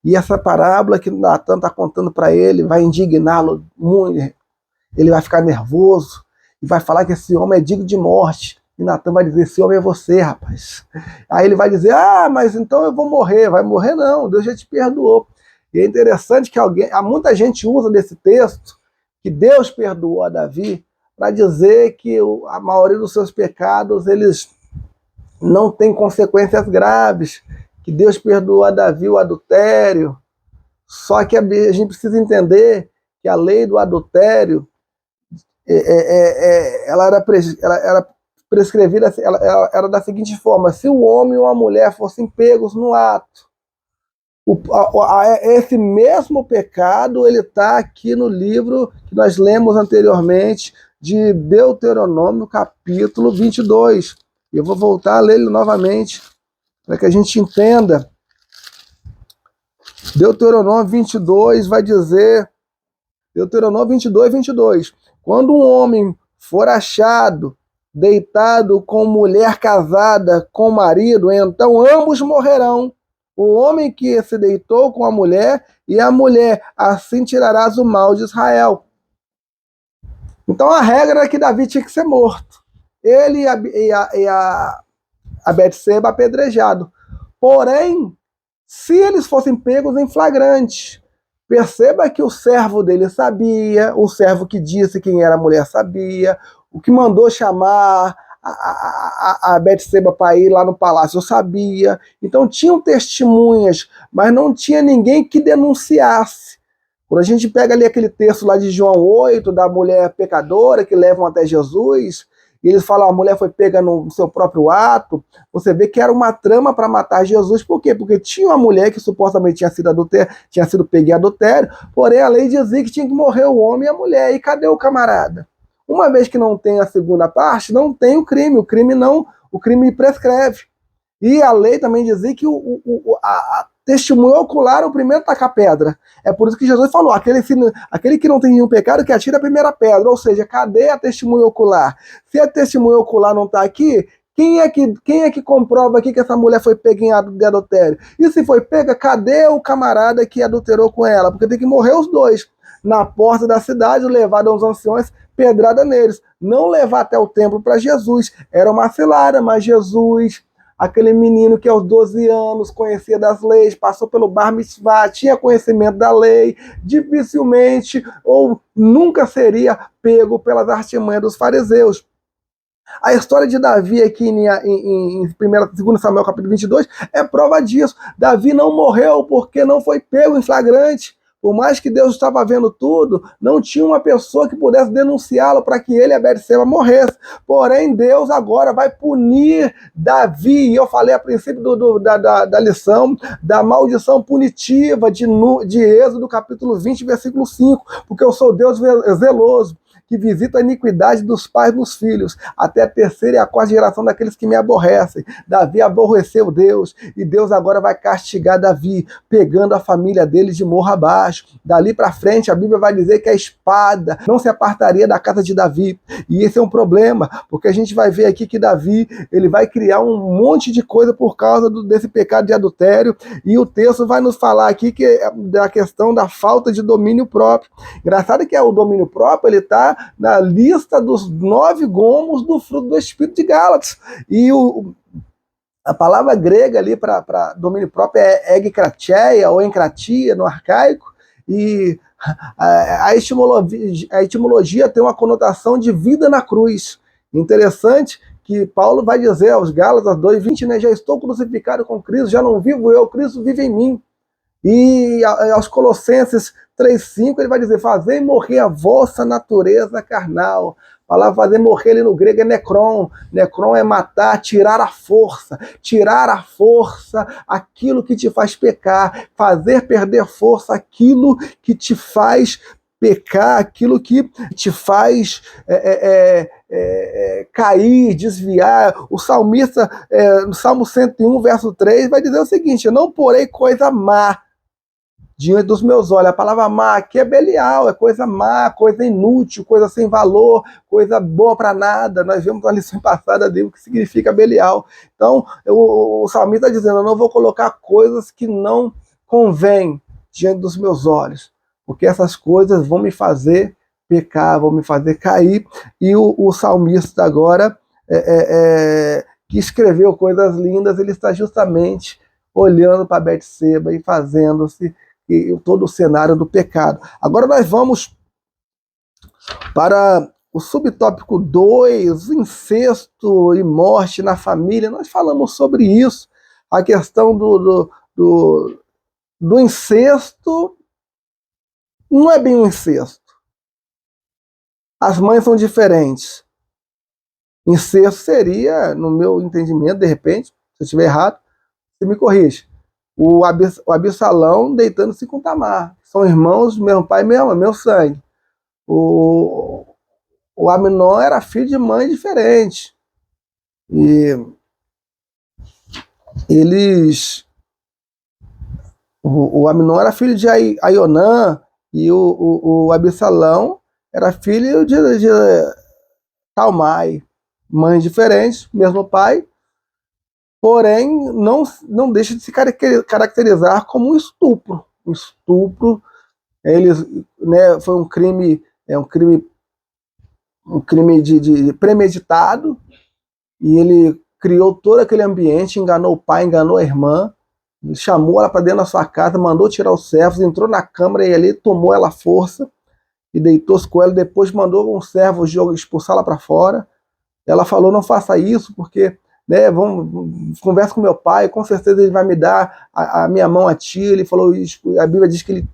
E essa parábola que Natan está contando para ele vai indigná-lo muito. Ele vai ficar nervoso e vai falar que esse homem é digno de morte. E Natan vai dizer: esse homem é você, rapaz. Aí ele vai dizer: mas então eu vou morrer. Vai morrer não, Deus já te perdoou. E é interessante que muita gente usa desse texto, que Deus perdoou a Davi, para dizer que a maioria dos seus pecados eles não têm consequências graves, que Deus perdoou a Davi o adultério. Só que a gente precisa entender que a lei do adultério ela era prescrevida, ela era da seguinte forma: se o homem ou a mulher fossem pegos no ato, esse mesmo pecado ele está aqui no livro que nós lemos anteriormente, de Deuteronômio, capítulo 22. Eu vou voltar a ler ele novamente, para que a gente entenda. Deuteronômio 22 vai dizer, Deuteronômio 22. Quando um homem for achado deitado com mulher casada com marido, então ambos morrerão, o homem que se deitou com a mulher, e a mulher, assim tirarás o mal de Israel. Então a regra era que Davi tinha que ser morto. Ele a Betseba apedrejado. Porém, se eles fossem pegos em flagrante, perceba que o servo dele sabia, o servo que disse quem era a mulher sabia, o que mandou chamar a Betseba para ir lá no palácio sabia. Então tinham testemunhas, mas não tinha ninguém que denunciasse. Quando a gente pega ali aquele texto lá de João 8, da mulher pecadora que levam até Jesus, e eles falam, a mulher foi pega no seu próprio ato, você vê que era uma trama para matar Jesus. Por quê? Porque tinha uma mulher que supostamente tinha sido pega em adultério, porém a lei dizia que tinha que morrer o homem e a mulher. E cadê o camarada? Uma vez que não tem a segunda parte, não tem o crime o crime prescreve. E a lei também dizia que a testemunho ocular é o primeiro a tacar pedra. É por isso que Jesus falou, aquele que não tem nenhum pecado, que atira a primeira pedra. Ou seja, cadê a testemunha ocular? Se a testemunha ocular não está aqui, quem é que comprova aqui que essa mulher foi pega em ato de adultério? E se foi pega, cadê o camarada que adulterou com ela? Porque tem que morrer os dois. Na porta da cidade, levado aos anciões, pedrada neles. Não levar até o templo para Jesus. Era uma cilada, mas Jesus, aquele menino que aos 12 anos conhecia das leis, passou pelo bar mitzvah, tinha conhecimento da lei, dificilmente ou nunca seria pego pelas artimanhas dos fariseus. A história de Davi aqui em 2 Samuel capítulo 22 é prova disso. Davi não morreu porque não foi pego em flagrante. Por mais que Deus estava vendo tudo, não tinha uma pessoa que pudesse denunciá-lo para que ele e a Betseba morressem. Porém, Deus agora vai punir Davi. E eu falei a princípio da lição, da maldição punitiva de Êxodo capítulo 20, versículo 5. Porque eu sou Deus zeloso, que visita a iniquidade dos pais nos filhos, até a terceira e a quarta geração daqueles que me aborrecem. Davi aborreceu Deus, e Deus agora vai castigar Davi, pegando a família dele de morro abaixo. Dali para frente, a Bíblia vai dizer que a espada não se apartaria da casa de Davi. E esse é um problema, porque a gente vai ver aqui que Davi, ele vai criar um monte de coisa por causa desse pecado de adultério, e o texto vai nos falar aqui da questão da falta de domínio próprio. Engraçado que o domínio próprio, ele está na lista dos 9 gomos do fruto do Espírito de Gálatas. E a palavra grega ali para domínio próprio é egkrateia ou encratia no arcaico, e a etimologia tem uma conotação de vida na cruz. Interessante que Paulo vai dizer aos Gálatas 2:20, né, já estou crucificado com Cristo, já não vivo eu, Cristo vive em mim. E aos Colossenses 3:5 ele vai dizer, fazei morrer a vossa natureza carnal. A palavra fazer morrer ali no grego é necron. Necron é matar, tirar a força. Tirar a força, aquilo que te faz pecar. Fazer perder força, aquilo que te faz pecar, aquilo que te faz cair, desviar. O salmista, no Salmo 101, verso 3, vai dizer o seguinte, eu não porei coisa má diante dos meus olhos. A palavra má aqui é Belial, é coisa má, coisa inútil, coisa sem valor, coisa boa para nada. Nós vimos na lição passada dele o que significa Belial. Então, o salmista está dizendo, eu não vou colocar coisas que não convêm diante dos meus olhos, porque essas coisas vão me fazer pecar, vão me fazer cair. E o salmista agora, que escreveu coisas lindas, ele está justamente olhando para Betseba e fazendo-se todo o cenário do pecado. Agora nós vamos para o subtópico 2, incesto e morte na família. Nós falamos sobre isso, a questão do incesto. Não é bem um incesto. As mães são diferentes. Incesto seria, no meu entendimento, de repente, se eu estiver errado, você me corrige, o Absalão deitando-se com Tamar. São irmãos, mesmo pai, mesmo sangue. O Amnon era filho de mãe diferente. E eles... O Amnon era filho de Aionã, e o Absalão era filho de Talmai. Mães diferentes, mesmo pai. porém não deixa de se caracterizar como um estupro. Um estupro, eles, né, foi um crime de premeditado, e ele criou todo aquele ambiente, enganou o pai, enganou a irmã, chamou ela para dentro da sua casa, mandou tirar os servos, entrou na câmara e ali tomou ela à força e deitou-se com ela. Depois mandou um servo expulsá-la para fora. Ela falou: não faça isso, porque, né, conversa com meu pai, com certeza ele vai me dar a minha mão a ti. Ele falou isso, a Bíblia diz que ele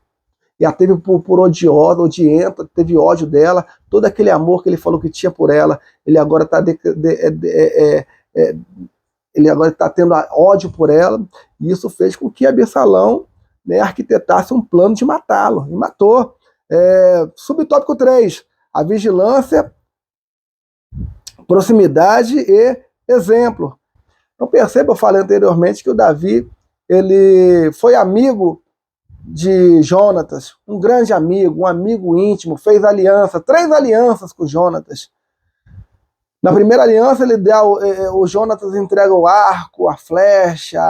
a teve por odienta, teve ódio dela, todo aquele amor que ele falou que tinha por ela, ele agora está ele agora está tendo ódio por ela, e isso fez com que Absalão, né, arquitetasse um plano de matá-lo, e matou. Subtópico 3, a vigilância, proximidade e exemplo. Então perceba, eu falei anteriormente que o Davi, ele foi amigo de Jonatas, um grande amigo, um amigo íntimo, fez aliança, 3 alianças com Jonatas. Na primeira aliança, o Jonatas entrega o arco, a flecha,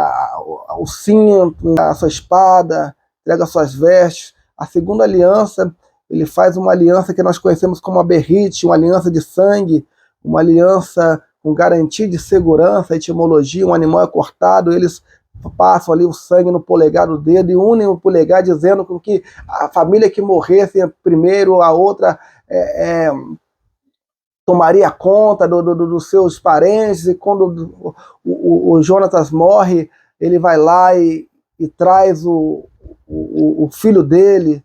o cinto, a sua espada, entrega suas vestes. A segunda aliança, ele faz uma aliança que nós conhecemos como a berrite, uma aliança de sangue, uma aliança com garantia de segurança, etimologia, um animal é cortado, eles passam ali o sangue no polegar do dedo e unem o polegar, dizendo com que a família que morresse primeiro, a outra tomaria conta dos seus parentes. E quando o Jonatas morre, ele vai lá e traz o filho dele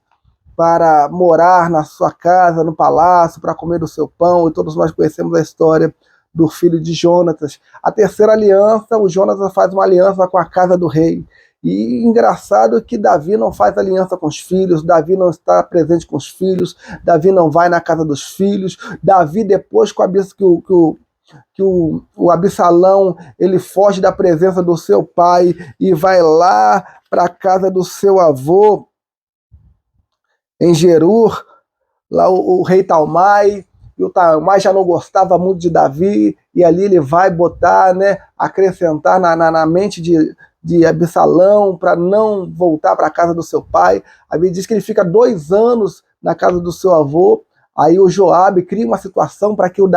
para morar na sua casa, no palácio, para comer do seu pão, e todos nós conhecemos a história do filho de Jonatas. A terceira aliança, o Jonatas faz uma aliança com a casa do rei. E engraçado que Davi não faz aliança com os filhos, Davi não está presente com os filhos, Davi não vai na casa dos filhos. Davi, depois que o Absalão ele foge da presença do seu pai e vai lá para a casa do seu avô, em Gerur, lá o rei Talmai, e o Talmai já não gostava muito de Davi, e ali ele vai botar, né, acrescentar na mente de Absalão para não voltar para a casa do seu pai. A Bíblia diz que ele fica 2 anos na casa do seu avô. Aí o Joabe cria uma situação para que o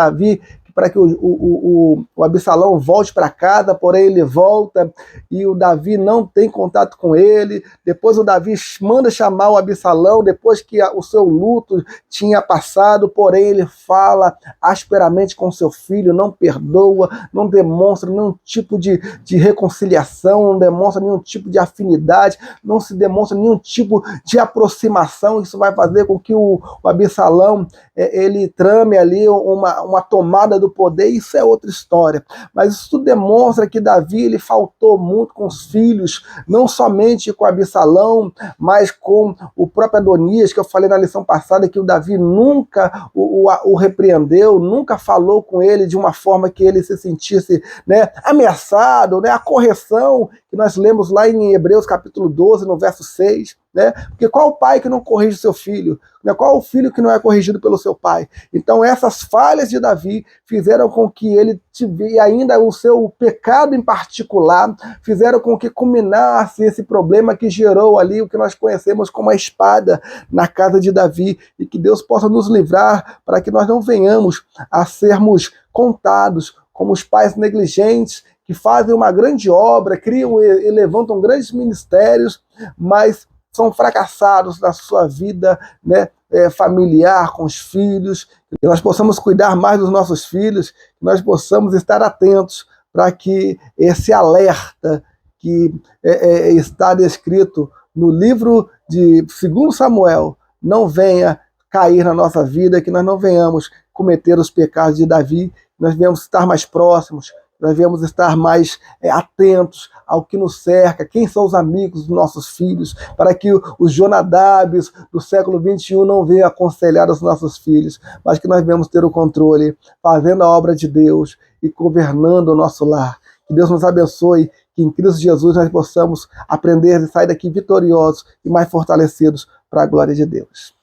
Absalão volte para casa, porém ele volta e o Davi não tem contato com ele. Depois o Davi manda chamar o Absalão, depois que o seu luto tinha passado, porém ele fala asperamente com seu filho, não perdoa, não demonstra nenhum tipo de reconciliação, não demonstra nenhum tipo de afinidade, não se demonstra nenhum tipo de aproximação. Isso vai fazer com que o Absalão ele trame ali uma tomada do poder. Isso é outra história, mas isso tudo demonstra que Davi ele faltou muito com os filhos, não somente com Absalão, mas com o próprio Adonias, que eu falei na lição passada, que o Davi nunca o repreendeu, nunca falou com ele de uma forma que ele se sentisse, né, ameaçado, né, a correção que nós lemos lá em Hebreus capítulo 12, no verso 6, né? Porque qual o pai que não corrige seu filho? Né? Qual o filho que não é corrigido pelo seu pai? Então essas falhas de Davi fizeram com que ele tivesse, ainda o seu pecado em particular, fizeram com que culminasse esse problema que gerou ali o que nós conhecemos como a espada na casa de Davi, e que Deus possa nos livrar para que nós não venhamos a sermos contados como os pais negligentes que fazem uma grande obra, criam e levantam grandes ministérios, mas são fracassados na sua vida, né, familiar, com os filhos. Que nós possamos cuidar mais dos nossos filhos, que nós possamos estar atentos para que esse alerta que está descrito no livro de 2 Samuel não venha cair na nossa vida, que nós não venhamos cometer os pecados de Davi, que nós venhamos estar mais próximos, nós devemos estar mais atentos ao que nos cerca, quem são os amigos dos nossos filhos, para que os Jonadabes do século XXI não venham aconselhar os nossos filhos, mas que nós devemos ter o controle, fazendo a obra de Deus e governando o nosso lar. Que Deus nos abençoe, que em Cristo Jesus nós possamos aprender e sair daqui vitoriosos e mais fortalecidos para a glória de Deus.